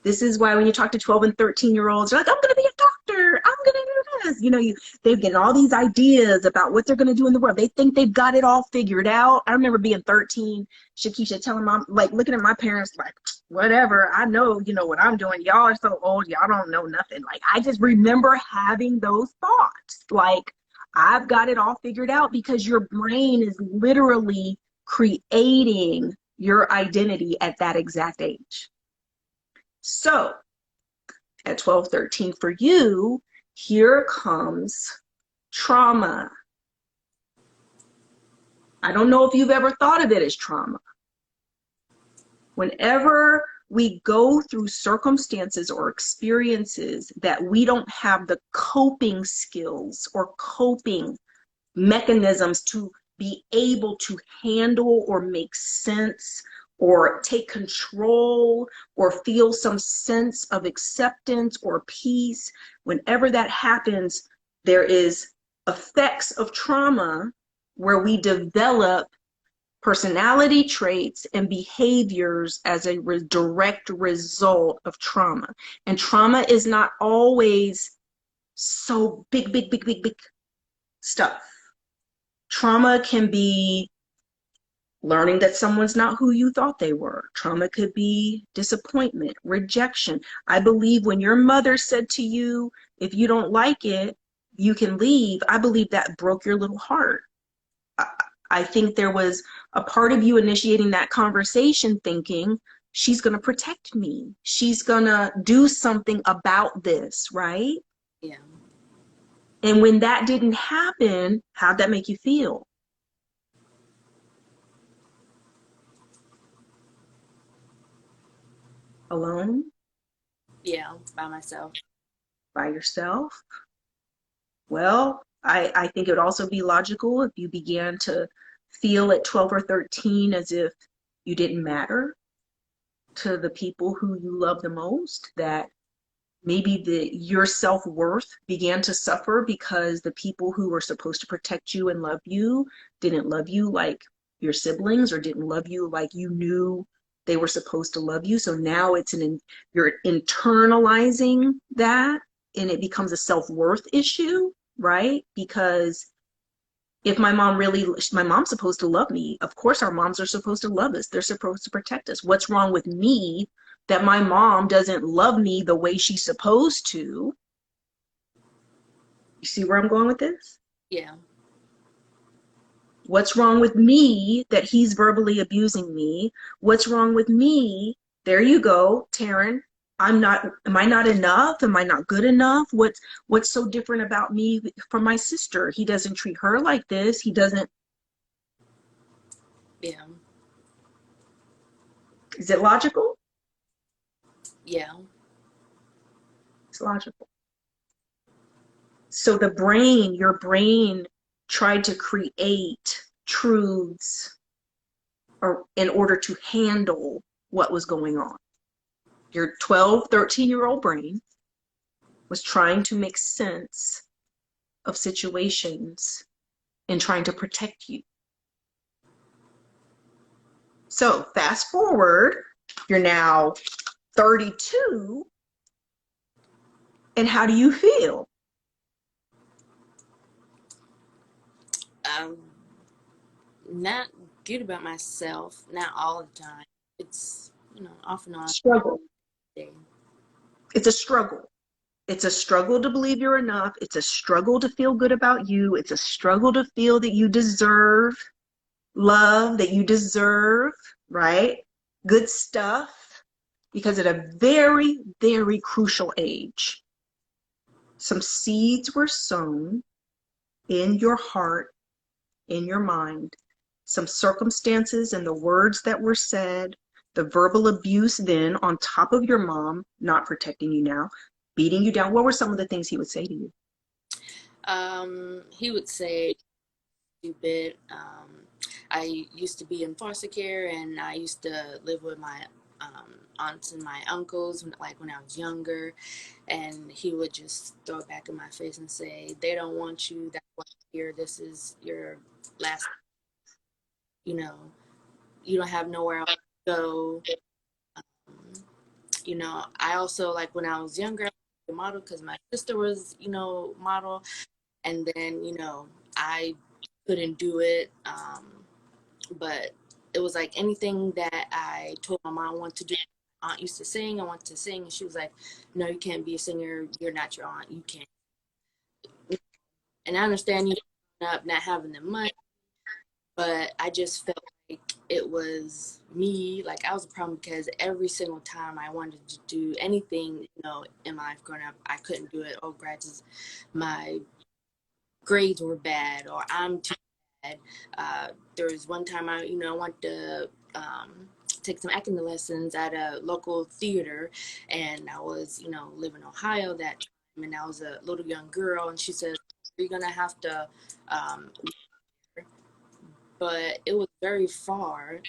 This is why when you talk to 12 and 13-year-olds, you're like, I'm going to be a doctor. I'm going to do this. You know, they've got all these ideas about what they're going to do in the world. They think they've got it all figured out. I remember being 13, Shakisha telling mom, like looking at my parents like, whatever, I know, you know what I'm doing. Y'all are so old. Y'all don't know nothing. Like, I just remember having those thoughts. Like, I've got it all figured out, because your brain is literally creating your identity at that exact age. So at 12, 13 for you, here comes trauma. I don't know if you've ever thought of it as trauma. Whenever we go through circumstances or experiences that we don't have the coping skills or coping mechanisms to be able to handle or make sense or take control or feel some sense of acceptance or peace, whenever that happens, there is effects of trauma where we develop personality traits and behaviors as a direct result of trauma. And trauma is not always so big stuff. Trauma can be learning that someone's not who you thought they were. Trauma could be disappointment, rejection. I believe when your mother said to you, if you don't like it, you can leave, I believe that broke your little heart. I think there was a part of you initiating that conversation thinking, she's going to protect me. She's going to do something about this, right? Yeah. And when that didn't happen, how'd that make you feel? Alone? Yeah, by myself. By yourself? Well, I think it would also be logical if you began to feel at 12 or 13 as if you didn't matter to the people who you love the most, that maybe your self-worth began to suffer because the people who were supposed to protect you and love you didn't love you like your siblings, or didn't love you like you knew they were supposed to love you. So now you're internalizing that, and it becomes a self-worth issue, right? Because if my mom's supposed to love me. Of course, our moms are supposed to love us. They're supposed to protect us. What's wrong with me that my mom doesn't love me the way she's supposed to? You see where I'm going with this? Yeah. What's wrong with me that he's verbally abusing me? What's wrong with me? There you go, Taryn. Am I not enough? Am I not good enough? What's so different about me from my sister? He doesn't treat her like this. He doesn't. Yeah. Is it logical? Yeah. It's logical. So your brain tried to create truths or in order to handle what was going on. Your 12, 13-year-old brain was trying to make sense of situations and trying to protect you. So fast forward, you're now 32, and how do you feel? Not good about myself, not all the time. It's, off and on. Struggle. Day. It's a struggle. It's a struggle to believe you're enough. It's a struggle to feel good about you. It's a struggle to feel that you deserve love, that you deserve, right? Good stuff. Because at a very, very crucial age, some seeds were sown in your heart, in your mind, some circumstances and the words that were said, the verbal abuse then on top of your mom not protecting you now, beating you down. What were some of the things he would say to you? He would say, stupid. I used to be in foster care, and I used to live with my aunts and my uncles, like when I was younger, and he would just throw it back in my face and say, they don't want you, that's why you're here, this is your last, you don't have nowhere else to go. I also, like when I was younger, I was a model because my sister was, model, and then, I couldn't do it, but it was like anything that I told my mom I wanted to do. My aunt used to sing, I wanted to sing, and she was like, no, you can't be a singer, you're not your aunt, you can't. And I understand you up not having the money, but I just felt like it was me, like I was a problem because every single time I wanted to do anything, in my life growing up, I couldn't do it. Oh, my grades were bad, or I'm too bad. There was one time I wanted to take some acting lessons at a local theater, and I was, living in Ohio that time, and I was a little young girl, and she said, you're gonna have to, but it was very far,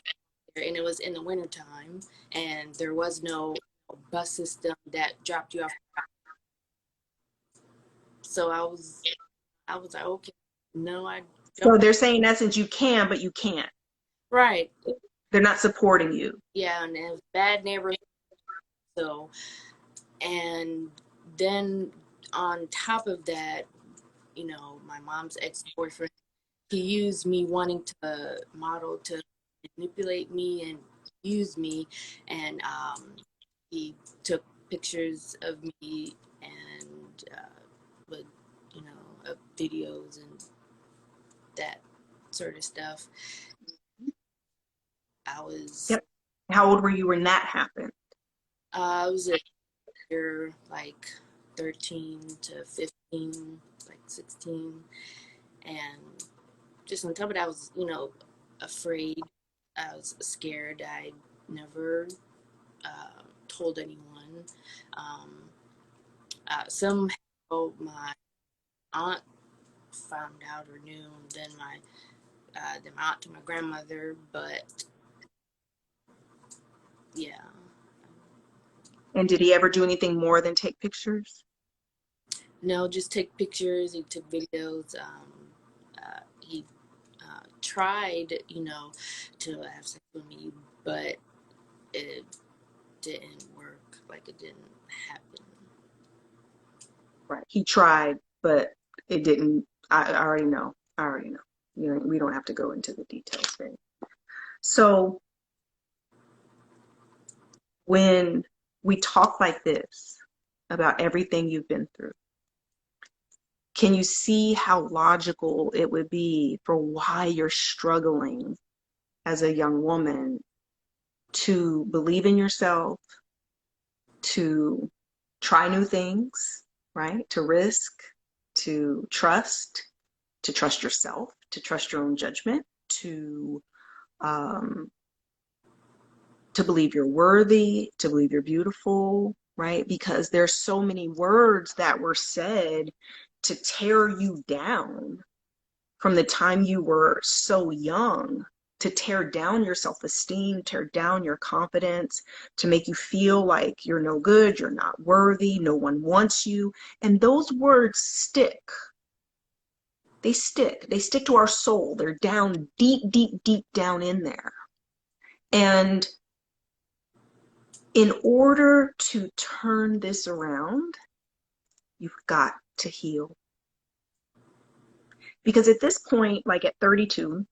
and it was in the wintertime, and there was no bus system that dropped you off. So I was like, okay, no, I don't. So they're saying in essence you can, but you can't. Right. They're not supporting you. Yeah, and it was bad neighborhood. So, and then on top of that, my mom's ex-boyfriend, he used me wanting to model to manipulate me and use me, and he took pictures of me and with videos and that sort of stuff. I was Yep. How old were you when that happened? I was a year like 13 to 15, like 16, and just on top of that, I was afraid. I was scared. I never told anyone. Um, Somehow my aunt found out or knew, and then my aunt to my grandmother. But yeah, And did he ever do anything more than take pictures? no, just take pictures. He took videos. He tried, to have sex with me, but it didn't work. Like it didn't happen. Right. He tried, but it didn't. I already know. I already know. We don't have to go into the details there. So when we talk like this about everything you've been through, can you see how logical it would be for why you're struggling as a young woman to believe in yourself, to try new things, right? To risk, to trust yourself, to trust your own judgment, um, to believe you're worthy, to believe you're beautiful, right? Because there's so many words that were said to tear you down from the time you were so young to tear down your self-esteem, tear down your confidence, to make you feel like you're no good, you're not worthy, no one wants you. And those words stick. They stick. They stick to our soul. They're down deep, deep, deep down in there. And in order to turn this around, you've got to heal. Because at this point, like at 32,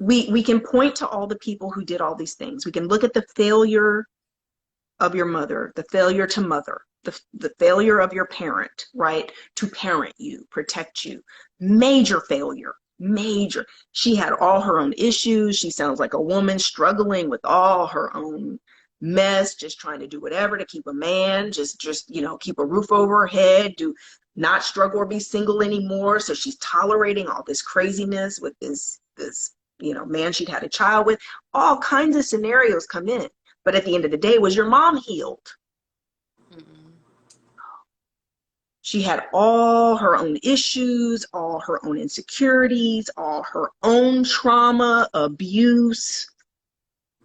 we can point to all the people who did all these things. We can look at the failure of your mother, the failure to mother, the failure of your parent, right? To parent you, protect you. Major failure, major. She had all her own issues. She sounds like a woman struggling with all her own mess, just trying to do whatever to keep a man, just keep a roof over her head, do not struggle or be single anymore. So she's tolerating all this craziness with this man she'd had a child with. All kinds of scenarios come in. But at the end of the day, was your mom healed? Mm-mm. She had all her own issues, all her own insecurities, all her own trauma, abuse.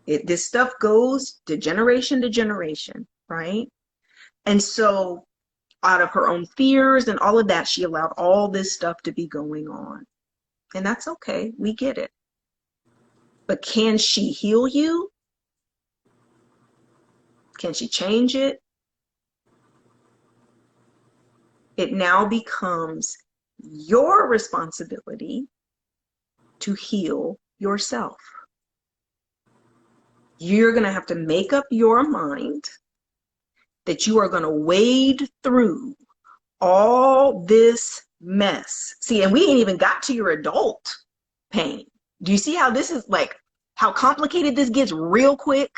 This stuff goes to generation, right? And so out of her own fears and all of that, she allowed all this stuff to be going on. And that's okay. We get it. But can she heal you? Can she change it? It now becomes your responsibility to heal yourself. You're going to have to make up your mind that you are going to wade through all this mess. See, and we ain't even got to your adult pain. Do you see how this is like, how complicated this gets real quick?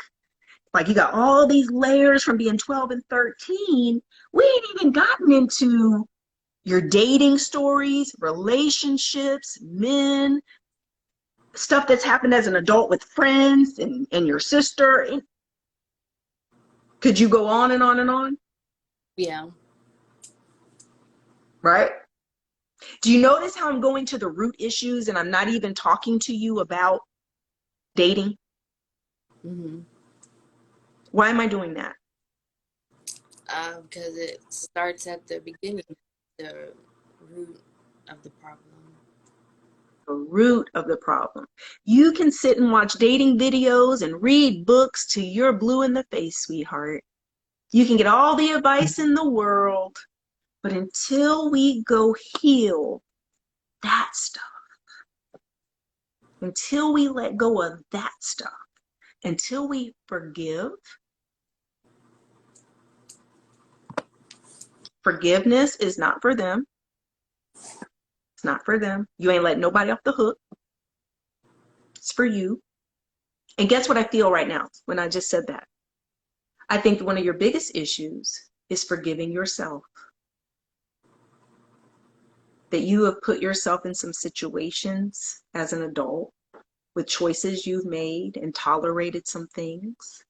Like you got all these layers from being 12 and 13. We ain't even gotten into your dating stories, relationships, men, stuff that's happened as an adult with friends and your sister. Could you go on and on and on? Yeah. Right? Do you notice how I'm going to the root issues and I'm not even talking to you about dating? Mm-hmm. Why am I doing that? Because it starts at the beginning, the root of the problem. The root of the problem. You can sit and watch dating videos and read books till you're blue in the face, sweetheart. You can get all the advice in the world, but until we go heal that stuff, until we let go of that stuff, until we forgive, forgiveness is not for them. It's not for them. You ain't letting nobody off the hook. It's for you. And guess what I feel right now when I just said that? I think one of your biggest issues is forgiving yourself. That you have put yourself in some situations as an adult with choices you've made and tolerated some things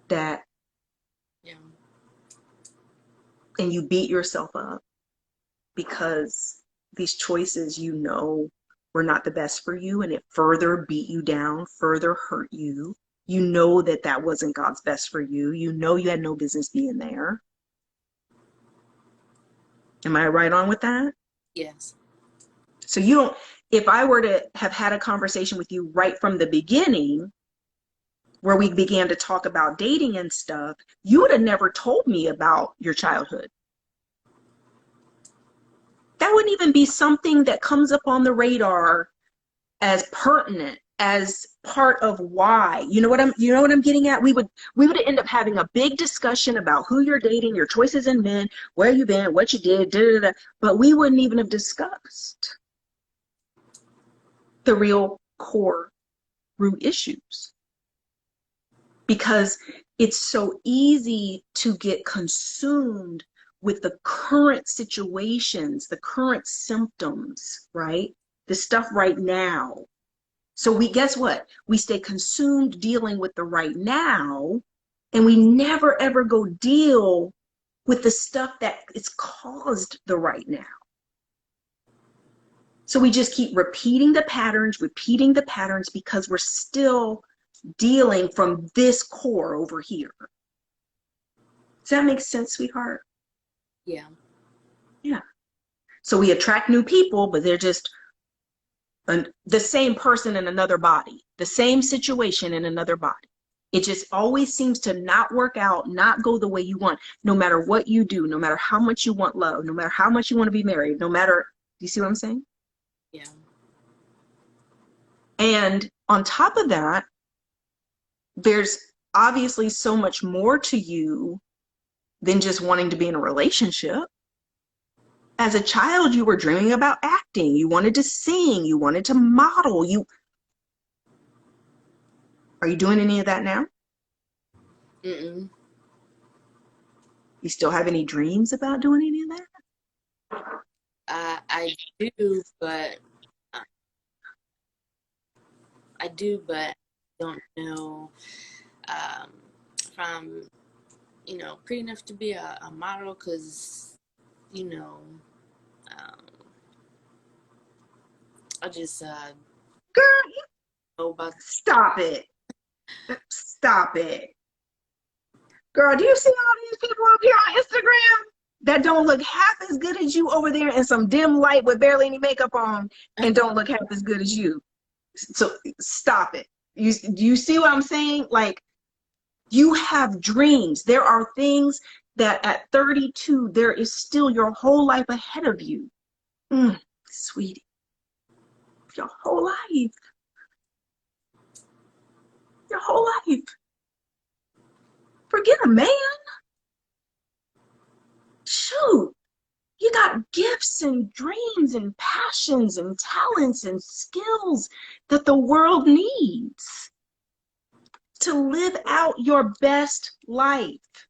that, Yeah. and you beat yourself up because these choices were not the best for you, and it further beat you down, further hurt you. You know that wasn't God's best for you. You know you had no business being there. Am I right on with that? Yes. So if I were to have had a conversation with you right from the beginning, where we began to talk about dating and stuff, you would have never told me about your childhood. That wouldn't even be something that comes up on the radar as pertinent, as part of why. You know what I'm getting at? We would end up having a big discussion about who you're dating, your choices in men, where you've been, what you did, but we wouldn't even have discussed the real core root issues. Because it's so easy to get consumed with the current situations, the current symptoms, right? The stuff right now. So guess what? We stay consumed dealing with the right now, and we never ever go deal with the stuff that is caused the right now. So we just keep repeating the patterns because we're still dealing from this core over here. Does that make sense, sweetheart? Yeah. Yeah. So we attract new people, but they're just the same person in another body, the same situation in another body. It just always seems to not work out, not go the way you want, no matter what you do, no matter how much you want love, no matter how much you want to be married, no matter, do you see what I'm saying? Yeah. And on top of that, there's obviously so much more to you than just wanting to be in a relationship. As a child, you were dreaming about acting. You wanted to sing. You wanted to model. Are you doing any of that now? Mm-mm. You still have any dreams about doing any of that? I do, but don't know if I'm, pretty enough to be a model, because, um, I just Girl, know about. stop it. Stop it. Girl, do you see all these people up here on Instagram that don't look half as good as you over there in some dim light with barely any makeup on and don't look half as good as you? So stop it. Do you see what I'm saying? Like, you have dreams. There are things that at 32, there is still your whole life ahead of you. Sweetie, your whole life. Your whole life. Forget a man. Shoot. You got gifts and dreams and passions and talents and skills that the world needs to live out your best life,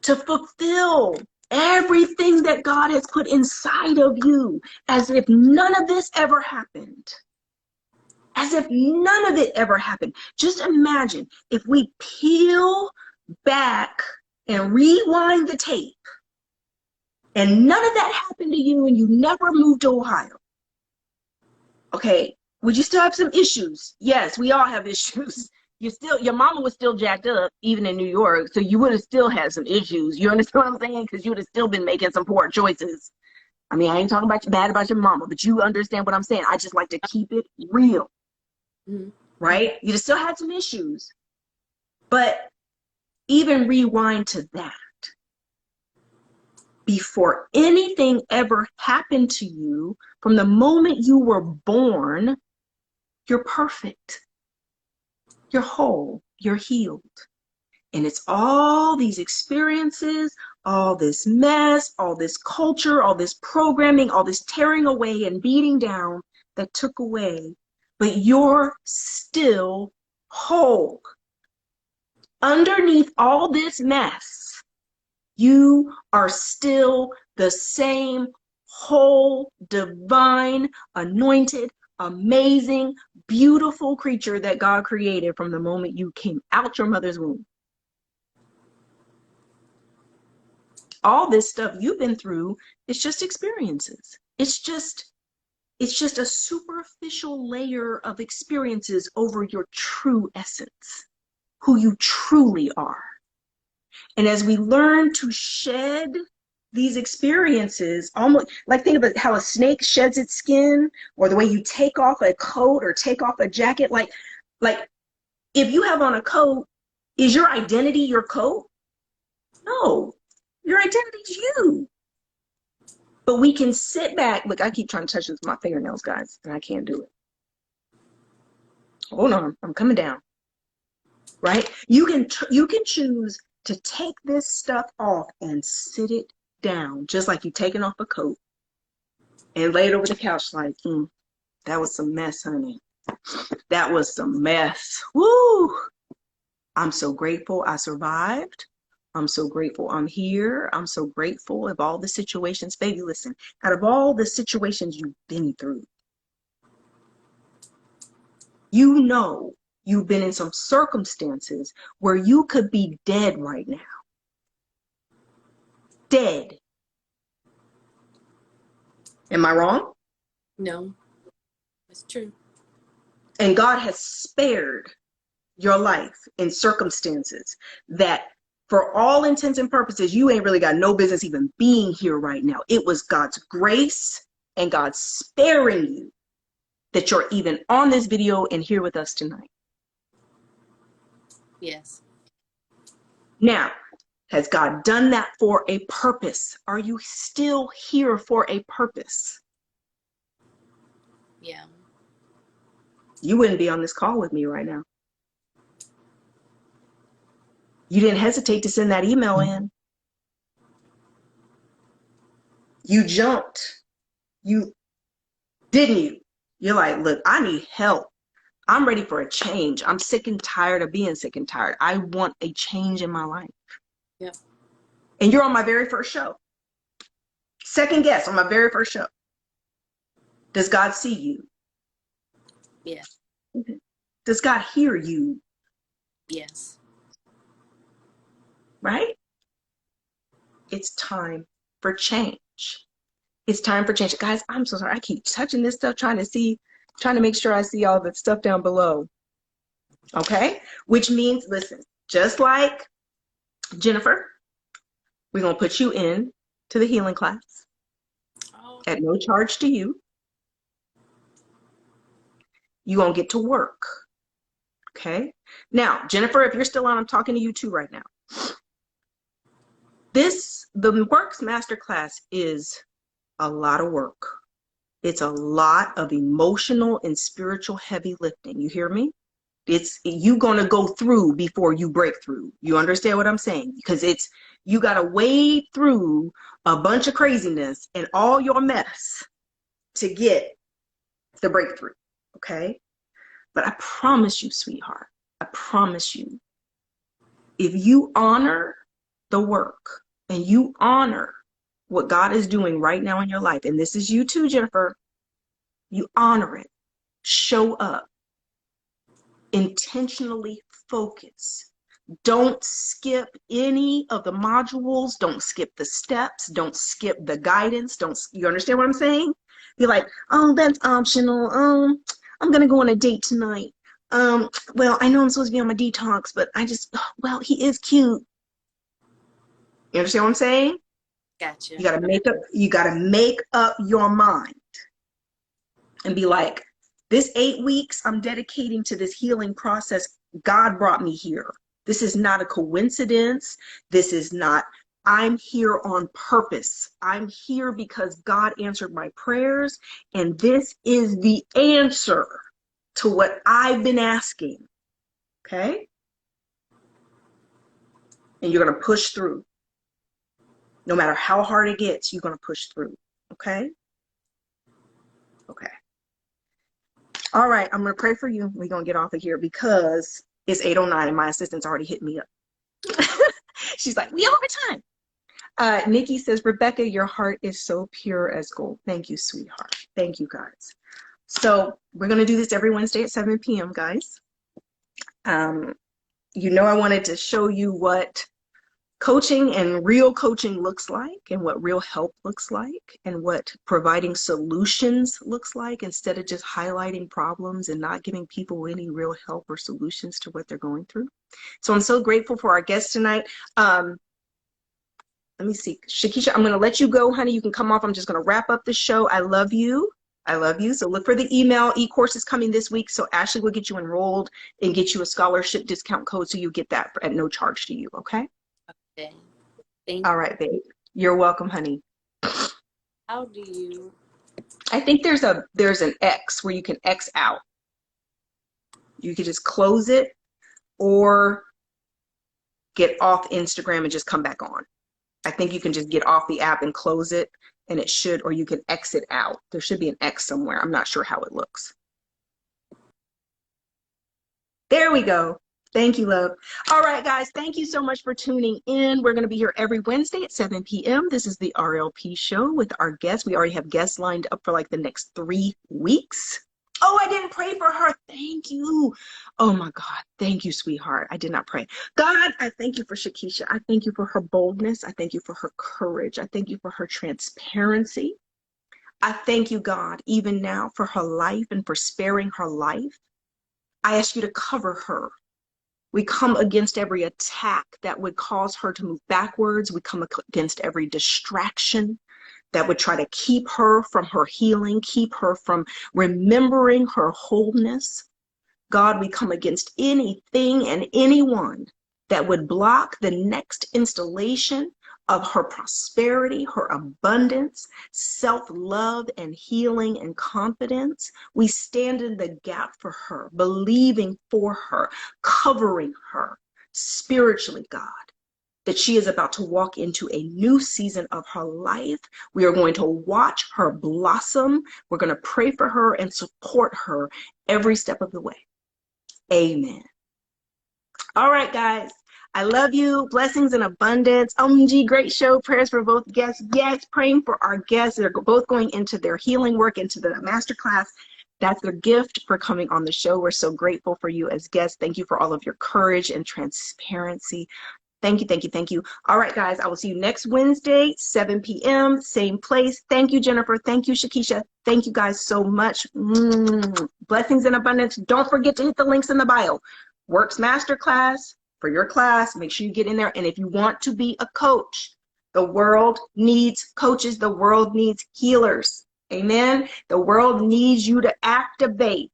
to fulfill everything that God has put inside of you, as if none of this ever happened. As if none of it ever happened. Just imagine if we peel back and rewind the tape, and none of that happened to you, and you never moved to Ohio. Okay, would you still have some issues? Yes, we all have issues. Your mama was still jacked up, even in New York, so you would have still had some issues. You understand what I'm saying? Because you would have still been making some poor choices. I mean, I ain't talking bad about your mama, but you understand what I'm saying. I just like to keep it real, right? You'd have still had some issues, but even rewind to that. Before anything ever happened to you, from the moment you were born, you're perfect. You're whole. You're healed. And it's all these experiences, all this mess, all this culture, all this programming, all this tearing away and beating down that took away. But you're still whole. Underneath all this mess, you are still the same whole, divine, anointed, amazing, beautiful creature that God created from the moment you came out your mother's womb. All this stuff you've been through is just experiences. It's just a superficial layer of experiences over your true essence, who you truly are. And as we learn to shed these experiences, almost like, think about how a snake sheds its skin, or the way you take off a coat or take off a jacket. Like if you have on a coat, is your identity your coat? No, your identity is you. But we can sit back. Look, I keep trying to touch this with my fingernails, guys, and I can't do it. Hold on, I'm coming down. Right? You can choose to take this stuff off and sit it down, just like you taking off a coat, and lay it over the couch like, that was some mess, honey. That was some mess. Woo! I'm so grateful I survived. I'm so grateful I'm here. I'm so grateful of all the situations. Baby, listen, out of all the situations you've been through, you know you've been in some circumstances where you could be dead right now. Dead. Am I wrong? No, it's true. And God has spared your life in circumstances that, for all intents and purposes, you ain't really got no business even being here right now. It was God's grace and God sparing you that you're even on this video and here with us tonight. Yes. Now, has God done that for a purpose? Are you still here for a purpose? Yeah. You wouldn't be on this call with me right now. You didn't hesitate to send that email in. You jumped. You didn't you? You're like, look, I need help. I'm ready for a change. I'm sick and tired of being sick and tired. I want a change in my life. Yep. And you're on my very first show. Second guest on my very first show. Does God see you? Yes. Does God hear you? Yes. Right? It's time for change. It's time for change. Guys, I'm so sorry. I keep touching this stuff, trying to make sure I see all the stuff down below. Okay? Which means, listen, just like Jennifer, we're going to put you in to the healing class Oh. at no charge to you. You're going to get to work. Okay? Now, Jennifer, if you're still on, I'm talking to you too right now. The Works Masterclass is a lot of work. It's a lot of emotional and spiritual heavy lifting. You hear me? It's you gonna go through before you break through. You understand what I'm saying? Because you gotta wade through a bunch of craziness and all your mess to get the breakthrough. Okay? But I promise you, sweetheart, I promise you, if you honor the work and you honor what God is doing right now in your life, and this is you too, Jennifer, you honor it, show up, intentionally focus. Don't skip any of the modules. Don't skip the steps. Don't skip the guidance. You understand what I'm saying? You're like, oh, that's optional. I'm going to go on a date tonight. Well, I know I'm supposed to be on my detox, but well, he is cute. You understand what I'm saying? Gotcha. You gotta make up your mind and be like, this 8 weeks I'm dedicating to this healing process. God brought me here. This is not a coincidence. I'm here on purpose. I'm here because God answered my prayers, and this is the answer to what I've been asking. Okay? And you're gonna push through. No matter how hard it gets, you're gonna push through. Okay? Okay. All right, I'm gonna pray for you. We're gonna get off of here because it's 8:09 and my assistant's already hit me up. She's like, we over time. Nikki says, Rebecca, your heart is so pure as gold. Thank you, sweetheart. Thank you, guys. So we're gonna do this every Wednesday at 7 p.m., guys. I wanted to show you what coaching and real coaching looks like, and what real help looks like, and what providing solutions looks like, instead of just highlighting problems and not giving people any real help or solutions to what they're going through. So I'm so grateful for our guests tonight. Let me see, Shakisha, I'm going to let you go, honey. You can come off. I'm just going to wrap up the show. I love you. I love you. So look for the email. eCourse is coming this week. So Ashley will get you enrolled and get you a scholarship discount code, so you get that at no charge to you. Okay. Okay. Thank All you. right, babe. You're welcome, honey. How do you? I think there's an X where you can X out. You could just close it or get off Instagram and just come back on. I think you can just get off the app and close it, and it should, or you can exit out. There should be an X somewhere. I'm not sure how it looks. There we go. Thank you, love. All right, guys, thank you so much for tuning in. We're going to be here every Wednesday at 7 p.m. This is the RLP show with our guests. We already have guests lined up for like the next 3 weeks. Oh, I didn't pray for her. Thank you. Oh, my God. Thank you, sweetheart. I did not pray. God, I thank you for Shakisha. I thank you for her boldness. I thank you for her courage. I thank you for her transparency. I thank you, God, even now for her life and for sparing her life. I ask you to cover her. We come against every attack that would cause her to move backwards. We come against every distraction that would try to keep her from her healing, keep her from remembering her wholeness. God, we come against anything and anyone that would block the next installation of her prosperity, her abundance, self-love and healing and confidence. We stand in the gap for her, believing for her, covering her spiritually, God, that she is about to walk into a new season of her life. We are going to watch her blossom. We're going to pray for her and support her every step of the way. Amen. All right, guys. I love you. Blessings and abundance. OMG, great show. Prayers for both guests. Yes, praying for our guests. They're both going into their healing work, into the masterclass. That's their gift for coming on the show. We're so grateful for you as guests. Thank you for all of your courage and transparency. Thank you, thank you, thank you. All right, guys, I will see you next Wednesday, 7 p.m., same place. Thank you, Jennifer. Thank you, Shakisha. Thank you guys so much. Blessings and abundance. Don't forget to hit the links in the bio. Works Masterclass for your class. Make sure you get in there. And if you want to be a coach, the world needs coaches. The world needs healers. Amen. The world needs you to activate,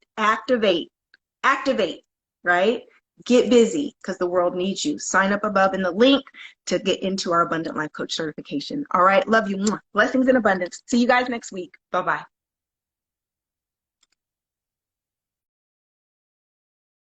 right? Get busy because the world needs you. Sign up above in the link to get into our Abundant Life Coach certification. All right. Love you. Blessings and abundance. See you guys next week. Bye-bye.